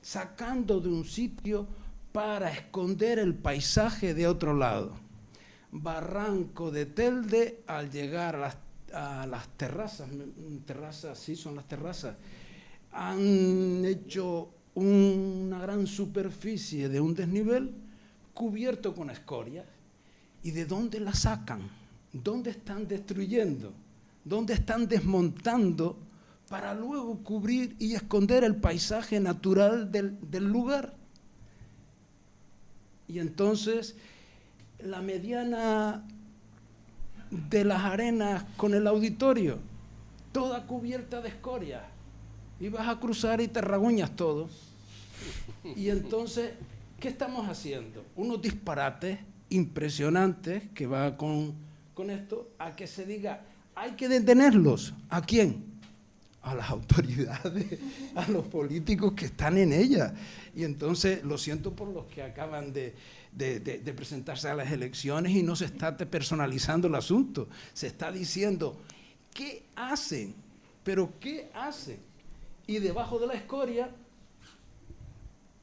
sacando de un sitio para esconder el paisaje de otro lado. Barranco de Telde, al llegar a las terrazas, sí son las terrazas, han hecho una gran superficie de un desnivel cubierto con escoria. ¿Y de dónde la sacan? ¿Dónde están destruyendo? ¿Dónde están desmontando para luego cubrir y esconder el paisaje natural del lugar? Y entonces la mediana de las arenas con el auditorio, toda cubierta de escoria, y vas a cruzar y te raguñas todo. Y entonces, ¿qué estamos haciendo? Unos disparates impresionantes que va con esto, a que se diga, hay que detenerlos. ¿A quién? A las autoridades, a los políticos que están en ella. Y entonces, lo siento por los que acaban de presentarse a las elecciones y no se está personalizando el asunto. Se está diciendo, ¿qué hacen? ¿Pero qué hacen? Y debajo de la escoria,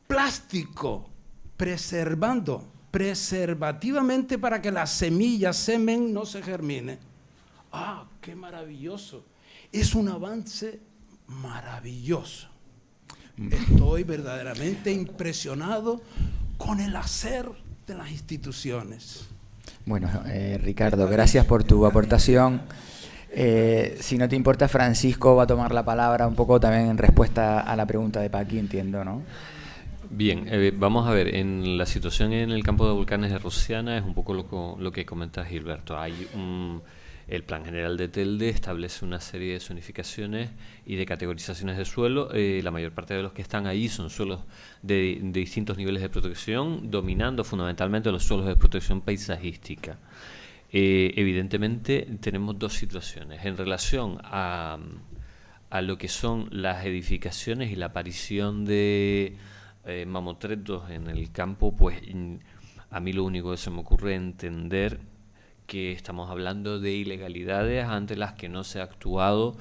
plástico, preservativamente para que la semilla, semen, no se germine. ¡Ah, qué maravilloso! Es un avance maravilloso. Estoy verdaderamente impresionado con el hacer de las instituciones. Bueno, Ricardo, gracias por tu aportación. Si no te importa, Francisco va a tomar la palabra un poco también en respuesta a la pregunta de Paqui, entiendo, ¿no? Bien, vamos a ver, en la situación en el campo de volcanes de Rosiana es un poco lo que comenta Gilberto. El Plan General de Telde establece una serie de zonificaciones y de categorizaciones de suelo. La mayor parte de los que están ahí son suelos de distintos niveles de protección, dominando fundamentalmente los suelos de protección paisajística. Evidentemente tenemos dos situaciones. En relación a lo que son las edificaciones y la aparición de mamotretos en el campo, pues a mí lo único que se me ocurre es entender que estamos hablando de ilegalidades ante las que no se ha actuado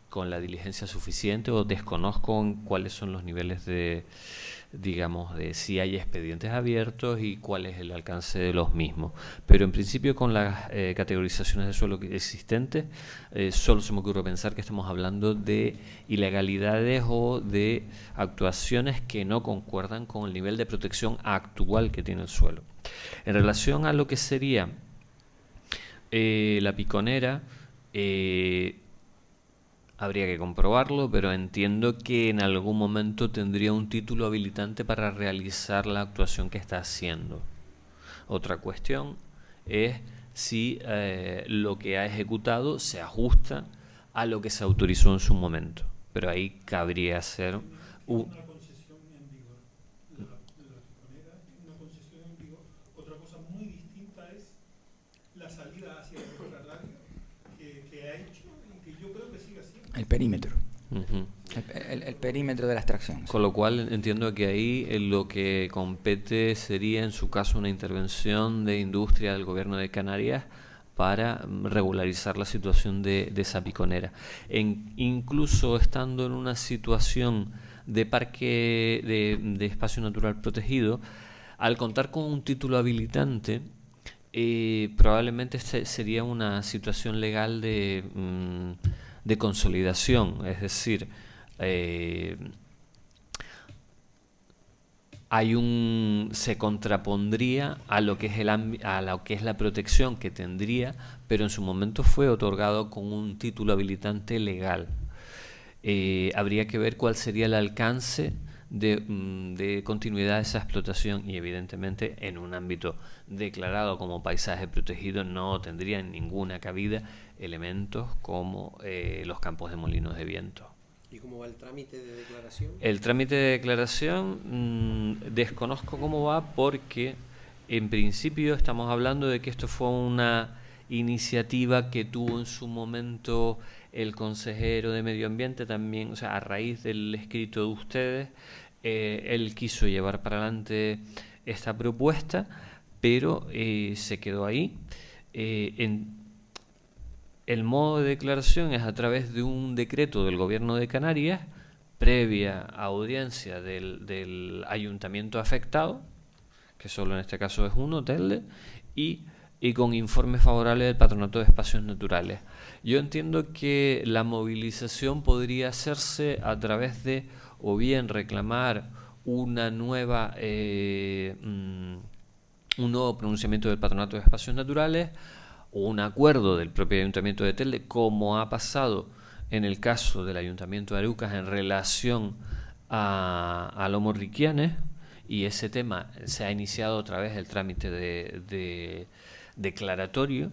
con la diligencia suficiente, o desconozco cuáles son los niveles de, digamos, de si hay expedientes abiertos y cuál es el alcance de los mismos. Pero en principio, con las categorizaciones de suelo existentes, solo se me ocurre pensar que estamos hablando de ilegalidades o de actuaciones que no concuerdan con el nivel de protección actual que tiene el suelo. En relación a lo que sería la piconera, habría que comprobarlo, pero entiendo que en algún momento tendría un título habilitante para realizar la actuación que está haciendo. Otra cuestión es si lo que ha ejecutado se ajusta a lo que se autorizó en su momento, pero ahí cabría hacer una concesión en vigor. La piconera es una concesión en vigor. Otra cosa muy distinta es la salida hacia el radio que ha hecho y que yo creo que sigue haciendo. El perímetro. El perímetro de la extracción. Con lo cual entiendo que ahí lo que compete sería en su caso una intervención de industria del gobierno de Canarias para regularizar la situación de esa piconera. Incluso estando en una situación de parque de espacio natural protegido, al contar con un título habilitante, probablemente sería una situación legal de consolidación, es decir, se contrapondría a lo que es la protección que tendría, pero en su momento fue otorgado con un título habilitante legal. Habría que ver cuál sería el alcance de continuidad de esa explotación, y evidentemente en un ámbito declarado como paisaje protegido no tendrían ninguna cabida elementos como los campos de molinos de viento. ¿Y cómo va el trámite de declaración? El trámite de declaración desconozco cómo va, porque en principio estamos hablando de que esto fue una iniciativa que tuvo en su momento el consejero de Medio Ambiente también, o sea, a raíz del escrito de ustedes, él quiso llevar para adelante esta propuesta, pero se quedó ahí. El modo de declaración es a través de un decreto del Gobierno de Canarias, previa audiencia del ayuntamiento afectado, que solo en este caso es uno, Telde, y con informe favorable del Patronato de Espacios Naturales. Yo entiendo que la movilización podría hacerse a través de, o bien reclamar una nueva, un nuevo pronunciamiento del Patronato de Espacios Naturales, o un acuerdo del propio Ayuntamiento de Telde, como ha pasado en el caso del Ayuntamiento de Arucas en relación a Lomo Riquianes, y ese tema se ha iniciado a través del trámite de declaratorio,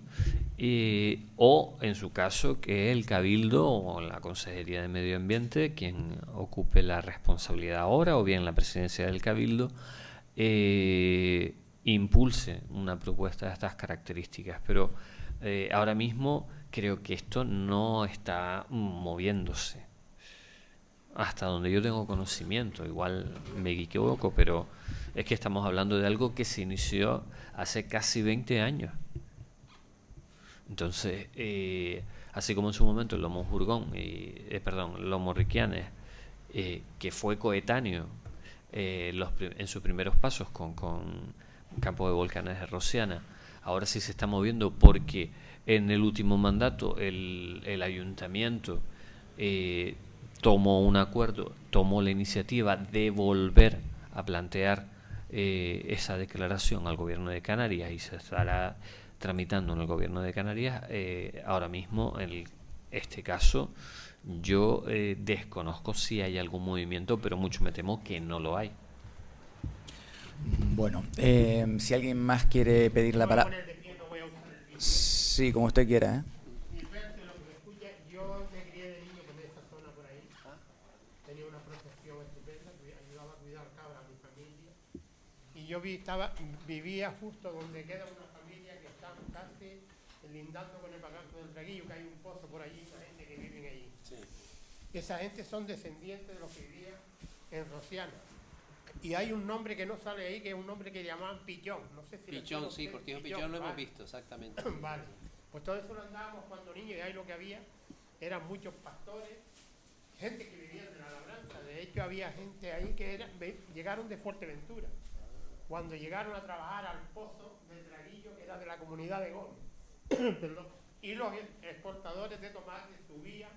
o en su caso que el Cabildo o la Consejería de Medio Ambiente, quien ocupe la responsabilidad ahora, o bien la presidencia del Cabildo, impulse una propuesta de estas características. Pero ahora mismo creo que esto no está moviéndose, hasta donde yo tengo conocimiento. Igual me equivoco, pero es que estamos hablando de algo que se inició hace casi 20 años. Entonces, así como en su momento el Lomo Jurgón, Lomo Riquianes, que fue coetáneo en sus primeros pasos con Campo de Volcanes de Rosiana, ahora sí se está moviendo porque en el último mandato el ayuntamiento tomó un acuerdo, tomó la iniciativa de volver a plantear esa declaración al Gobierno de Canarias, y se estará tramitando en el Gobierno de Canarias. Ahora mismo, en este caso, yo desconozco si hay algún movimiento, pero mucho me temo que no lo hay. Bueno, si alguien más quiere pedir la palabra. Sí, como usted quiera, Yo me crié de niño con esa zona por ahí. Tenía una protección estupenda, ayudaba a cuidar cabras a mi familia. Y yo vivía justo donde queda una familia que está casi lindando con el barranco del Draguillo, que hay un pozo por allí, la gente que vive allí. Sí. Esa gente son descendientes de los que vivían en Rosiana. Y hay un nombre que no sale ahí, que es un nombre que llamaban Pichón. No sé si Pichón, sí, Cortijo Pichón lo hemos visto, exactamente. Vale. Pues todo eso lo andábamos cuando niños, y ahí lo que había eran muchos pastores, gente que vivía de la labranza. De hecho, había gente ahí que llegaron de Fuerteventura. Cuando llegaron a trabajar al pozo del Draguillo, que era de la comunidad de Gómez. Y los exportadores de tomate subían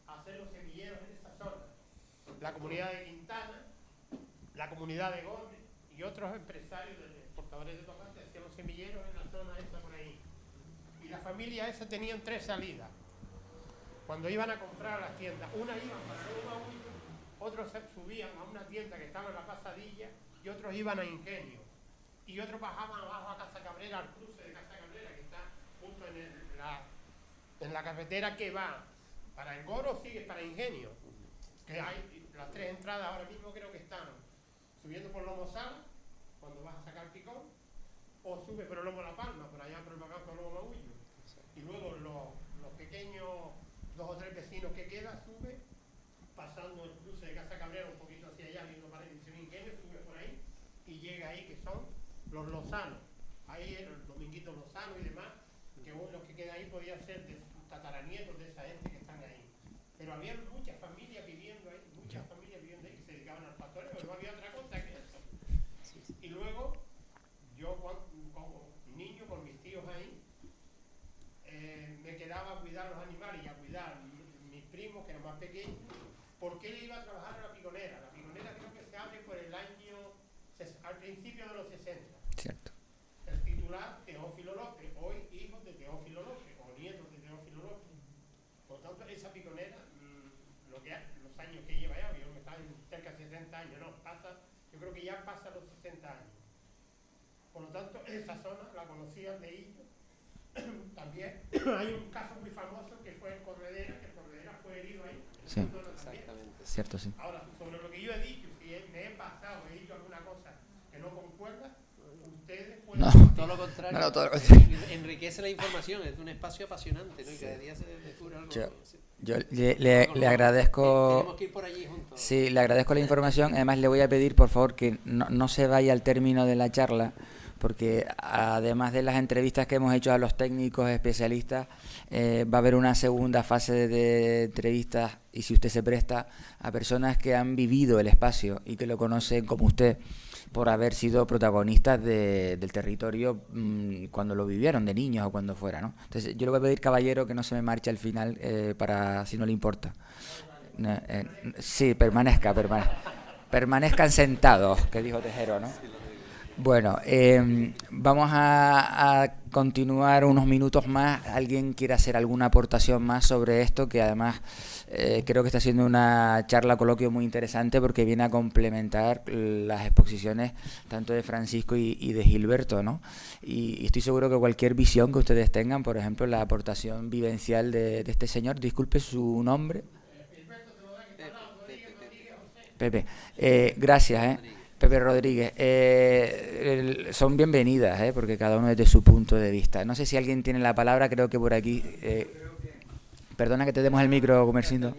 a hacer los semilleros en esa zona. La comunidad de Quintana, la comunidad de Gómez y otros empresarios de exportadores de tomate hacían los semilleros en la zona esa por ahí. Y la familia esa tenían 3 salidas. Cuando iban a comprar a las tiendas, una iban para Nuevo Maullo, otros subían a una tienda que estaba en la Pasadilla, y otros iban a Ingenio. Y otros bajaban abajo a Casa Cabrera, al cruce de Casa Cabrera, que está justo en la carretera que va para el Goro, sigue para Ingenio. Que hay las 3 entradas ahora mismo, creo que están subiendo por Lomo Sala, cuando vas a sacar Picón, o sube por el Lomo La Palma, por allá por el Barranco de Lomo Maullo. Y luego los pequeños 2 o 3 vecinos que quedan, sube, pasando el cruce de Casa Cabrera un poquito hacia allá, viendo para el Ingenio, sube por ahí, y llega ahí, que son los Lozanos. Ahí el Dominguito Lozano y demás, que los que quedan ahí podían ser de tataranietos de esa gente que están ahí. Pero había muchas familias viviendo ahí, que se dedicaban al pastoreo, pero no había otra cosa que eso. Y luego, yo como niño con mis tíos ahí, me quedaba a cuidar los animales y a cuidar mis primos, que eran más pequeños, porque él iba a trabajar a la Piconera. La Piconera creo que se abre por el año, al principio de los 60. Cierto. El titular, Teófilo López, hoy hijo de Teófilo López, o nietos de Teófilo López. Por tanto, esa Piconera, los años que lleva ya, yo me estaba cerca de 60 años, no, yo creo que ya pasa los 60 años. Por lo tanto, esa zona la conocían de ellos. También hay un caso muy famoso que fue el Corredera, que el Corredera fue herido ahí. Sí, exactamente. Cierto, sí. Ahora, sobre lo que yo he dicho, si me he pasado, he dicho alguna cosa que no concuerda, ustedes pueden Todo lo contrario. No, todo lo contrario. Enriquece la información, es un espacio apasionante, ¿no? Y cada día se descubre algo. Yo le agradezco. Tenemos que ir por allí juntos. Sí, le agradezco la información. Además, le voy a pedir, por favor, que no se vaya al término de la charla, porque además de las entrevistas que hemos hecho a los técnicos especialistas, va a haber una segunda fase de entrevistas, y si usted se presta, a personas que han vivido el espacio y que lo conocen como usted, por haber sido protagonistas del territorio cuando lo vivieron, de niños o cuando fuera, ¿no? Entonces, yo le voy a pedir, caballero, que no se me marche al final, para si no le importa. Sí, permanezcan sentados, que dijo Tejero, ¿no? Bueno, vamos a continuar unos minutos más. ¿Alguien quiere hacer alguna aportación más sobre esto? Que además creo que está siendo una charla, coloquio muy interesante, porque viene a complementar las exposiciones tanto de Francisco y de Gilberto, ¿no? Y estoy seguro que cualquier visión que ustedes tengan, por ejemplo, la aportación vivencial de este señor, disculpe su nombre. Pepe, gracias, Pepe Rodríguez, son bienvenidas, porque cada uno desde su punto de vista. No sé si alguien tiene la palabra, creo que por aquí. Perdona que te demos el micro, Gumersindo.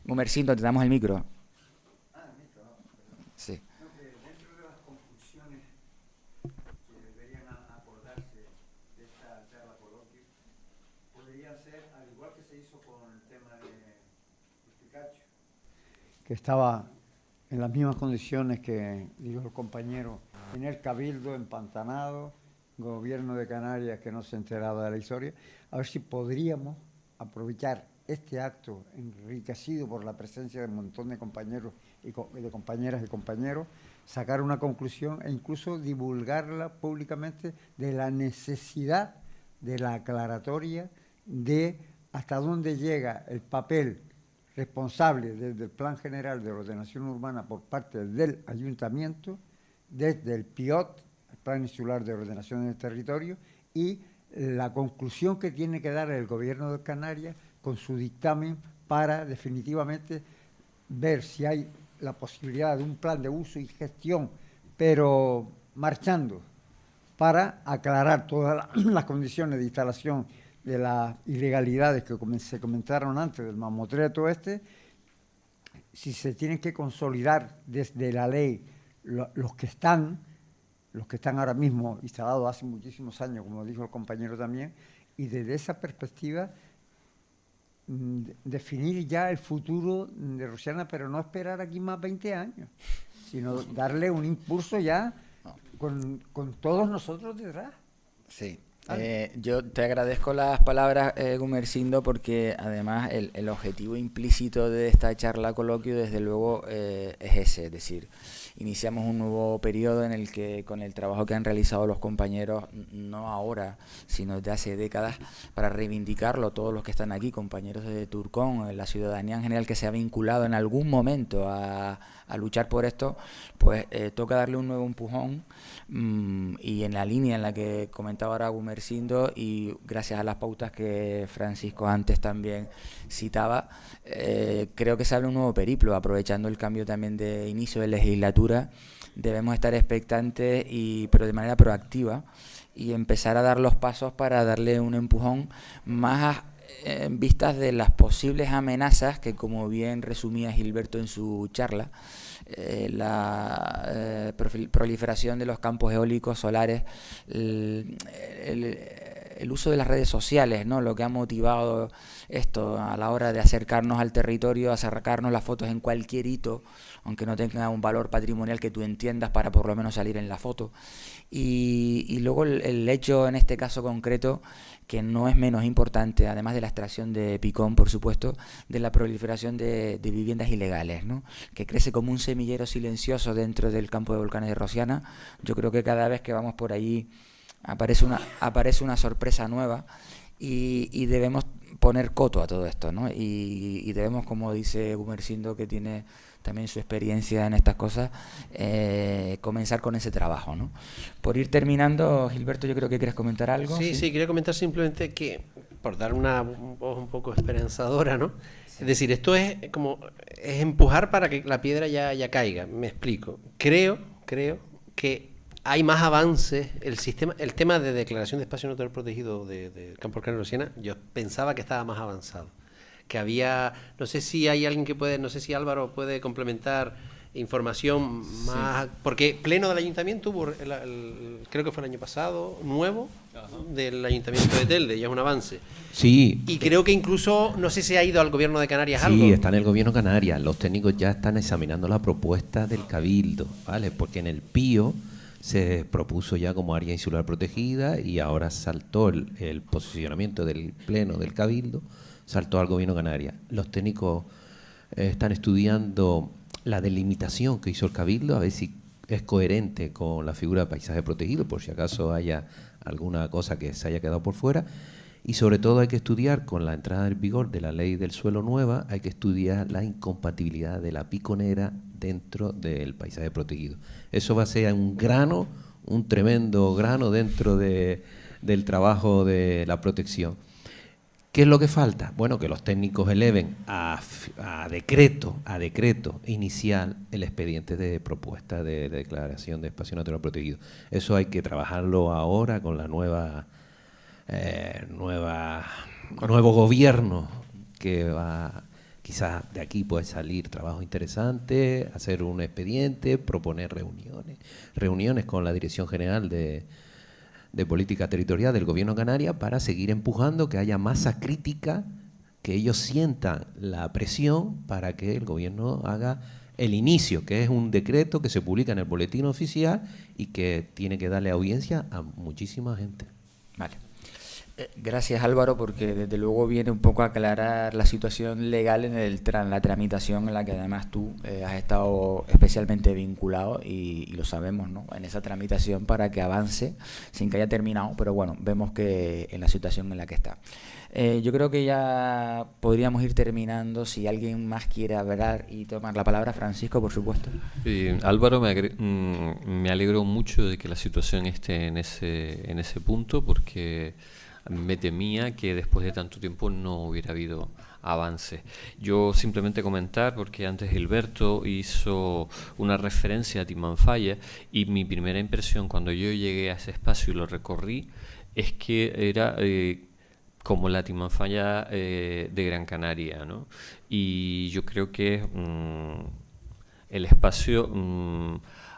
Gumersindo, te damos el micro. Sí. Dentro de las conclusiones que deberían acordarse de esta charla coloquio, podría ser, al igual que se hizo con el tema de Picacho, que estaba en las mismas condiciones que dijo el compañero, en el Cabildo empantanado, gobierno de Canarias que no se enteraba de la historia, a ver si podríamos aprovechar este acto enriquecido por la presencia de un montón de compañeros y de compañeras y compañeros, sacar una conclusión e incluso divulgarla públicamente de la necesidad de la aclaratoria de hasta dónde llega el papel responsable desde el Plan General de Ordenación Urbana por parte del Ayuntamiento, desde el PIOT, el Plan Insular de Ordenación del Territorio, y la conclusión que tiene que dar el Gobierno de Canarias con su dictamen para definitivamente ver si hay la posibilidad de un plan de uso y gestión, pero marchando, para aclarar todas las condiciones de instalación de las ilegalidades que se comentaron antes del mamotreto si se tienen que consolidar desde la ley los que están ahora mismo instalados hace muchísimos años, como dijo el compañero también, y desde esa perspectiva definir ya el futuro de Rosiana, pero no esperar aquí más 20 años, sino darle un impulso ya con todos nosotros detrás. Sí. Yo te agradezco las palabras, Gumersindo, porque además el objetivo implícito de esta charla coloquio, desde luego, es ese, es decir, iniciamos un nuevo periodo en el que, con el trabajo que han realizado los compañeros, no ahora, sino desde hace décadas, para reivindicarlo, todos los que están aquí, compañeros de Turcón, la ciudadanía en general que se ha vinculado en algún momento a luchar por esto, pues toca darle un nuevo empujón, y en la línea en la que comentaba ahora Gumersindo, y gracias a las pautas que Francisco antes también citaba, creo que se abre un nuevo periplo, aprovechando el cambio también de inicio de legislatura. Debemos estar expectantes, pero de manera proactiva, y empezar a dar los pasos para darle un empujón más en vistas de las posibles amenazas que, como bien resumía Gilberto en su charla, la proliferación de los campos eólicos solares, el uso de las redes sociales, ¿no? Lo que ha motivado esto a la hora de acercarnos al territorio, a sacarnos las fotos en cualquier hito, aunque no tenga un valor patrimonial que tú entiendas, para por lo menos salir en la foto. Y luego el hecho, en este caso concreto, que no es menos importante, además de la extracción de Picón, por supuesto, de la proliferación de viviendas ilegales, ¿no? Que crece como un semillero silencioso dentro del campo de volcanes de Rosiana. Yo creo que cada vez que vamos por allí aparece una sorpresa nueva, y debemos poner coto a todo esto, ¿no? Y debemos, como dice Gumersindo, que tiene también su experiencia en estas cosas, comenzar con ese trabajo, ¿no? Por ir terminando, Gilberto, yo creo que quieres comentar algo. Sí, quería comentar simplemente que, por dar una voz un poco esperanzadora, ¿no? Sí. Es decir, esto es empujar para que la piedra ya caiga. Me explico. Creo que hay más avances. El tema de declaración de espacio natural protegido del campo volcán de Rosiana, yo pensaba que estaba más avanzado. Que había, no sé si hay alguien que puede, no sé si Álvaro puede complementar información más, porque pleno del ayuntamiento hubo, creo que fue el año pasado, nuevo, del ayuntamiento de Telde, ya es un avance. Sí. Y creo que incluso, no sé si ha ido al gobierno de Canarias sí, algo. Sí, está en el gobierno de Canarias. Los técnicos ya están examinando la propuesta del Cabildo, ¿vale? Porque en el Pío se propuso ya como área insular protegida y ahora saltó el posicionamiento del pleno del Cabildo, saltó al gobierno de Canarias. Los técnicos están estudiando la delimitación que hizo el Cabildo, a ver si es coherente con la figura de paisaje protegido, por si acaso haya alguna cosa que se haya quedado por fuera. Y sobre todo hay que estudiar, con la entrada en vigor de la ley del suelo nueva, hay que estudiar la incompatibilidad de la piconera dentro del paisaje protegido. Eso va a ser un grano, un tremendo grano dentro del trabajo de la protección. ¿Qué es lo que falta? Bueno, que los técnicos eleven a decreto inicial el expediente de propuesta de declaración de espacio natural protegido. Eso hay que trabajarlo ahora con la nuevo gobierno que va, quizás de aquí puede salir trabajo interesante, hacer un expediente, proponer reuniones con la Dirección General de Política Territorial del Gobierno de Canarias para seguir empujando que haya masa crítica, que ellos sientan la presión para que el gobierno haga el inicio, que es un decreto que se publica en el boletín oficial y que tiene que darle audiencia a muchísima gente. Vale. Gracias, Álvaro, porque desde luego viene un poco a aclarar la situación legal en la tramitación en la que además tú has estado especialmente vinculado y lo sabemos, ¿no? En esa tramitación para que avance sin que haya terminado, pero bueno, vemos que en la situación en la que está. Yo creo que ya podríamos ir terminando. Si alguien más quiere hablar y tomar la palabra, Francisco, por supuesto. Álvaro, me alegro mucho de que la situación esté en ese punto, porque me temía que después de tanto tiempo no hubiera habido avance. Yo simplemente comentar, porque antes Gilberto hizo una referencia a Timanfaya, y mi primera impresión cuando yo llegué a ese espacio y lo recorrí es que era como la Timanfaya de Gran Canaria, ¿no? Y yo creo que el espacio,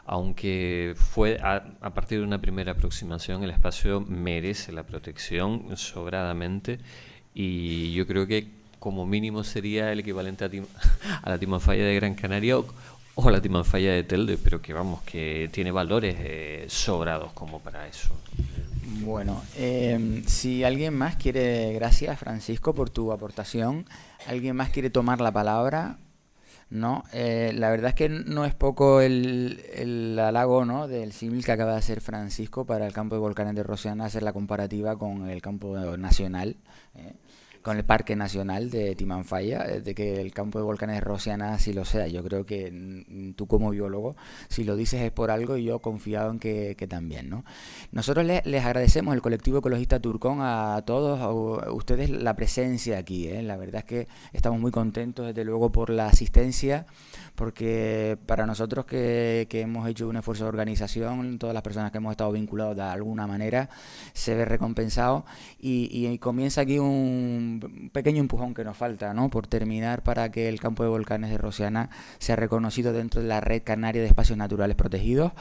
aunque fue a partir de una primera aproximación, el espacio merece la protección sobradamente, y yo creo que como mínimo sería el equivalente a la Timanfaya de Gran Canaria o la Timanfaya de Telde, pero que vamos, que tiene valores sobrados como para eso. Bueno, si alguien más quiere, gracias Francisco por tu aportación, ¿alguien más quiere tomar la palabra? No, la verdad es que no es poco el halago, ¿no?, del símil que acaba de hacer Francisco para el campo de volcanes de Rosiana, hacer la comparativa con el campo nacional, con el Parque Nacional de Timanfaya, de que el campo de volcanes de Rosiana así lo sea. Yo creo que tú como biólogo, si lo dices es por algo, y yo confiado en que también, ¿no? Nosotros les agradecemos, el colectivo ecologista Turcón, a todos a ustedes la presencia aquí, ¿eh? La verdad es que estamos muy contentos, desde luego, por la asistencia, porque para nosotros que hemos hecho un esfuerzo de organización, todas las personas que hemos estado vinculados de alguna manera, se ve recompensado, y comienza aquí un pequeño empujón que nos falta, ¿no?, por terminar, para que el campo de volcanes de Rosiana sea reconocido dentro de la Red Canaria de Espacios Naturales Protegidos.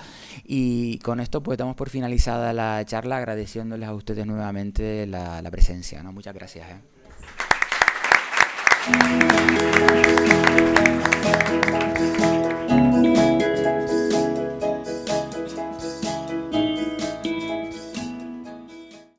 Y con esto pues damos por finalizada la charla, agradeciéndoles a ustedes nuevamente la presencia, ¿no? Muchas gracias, ¿eh?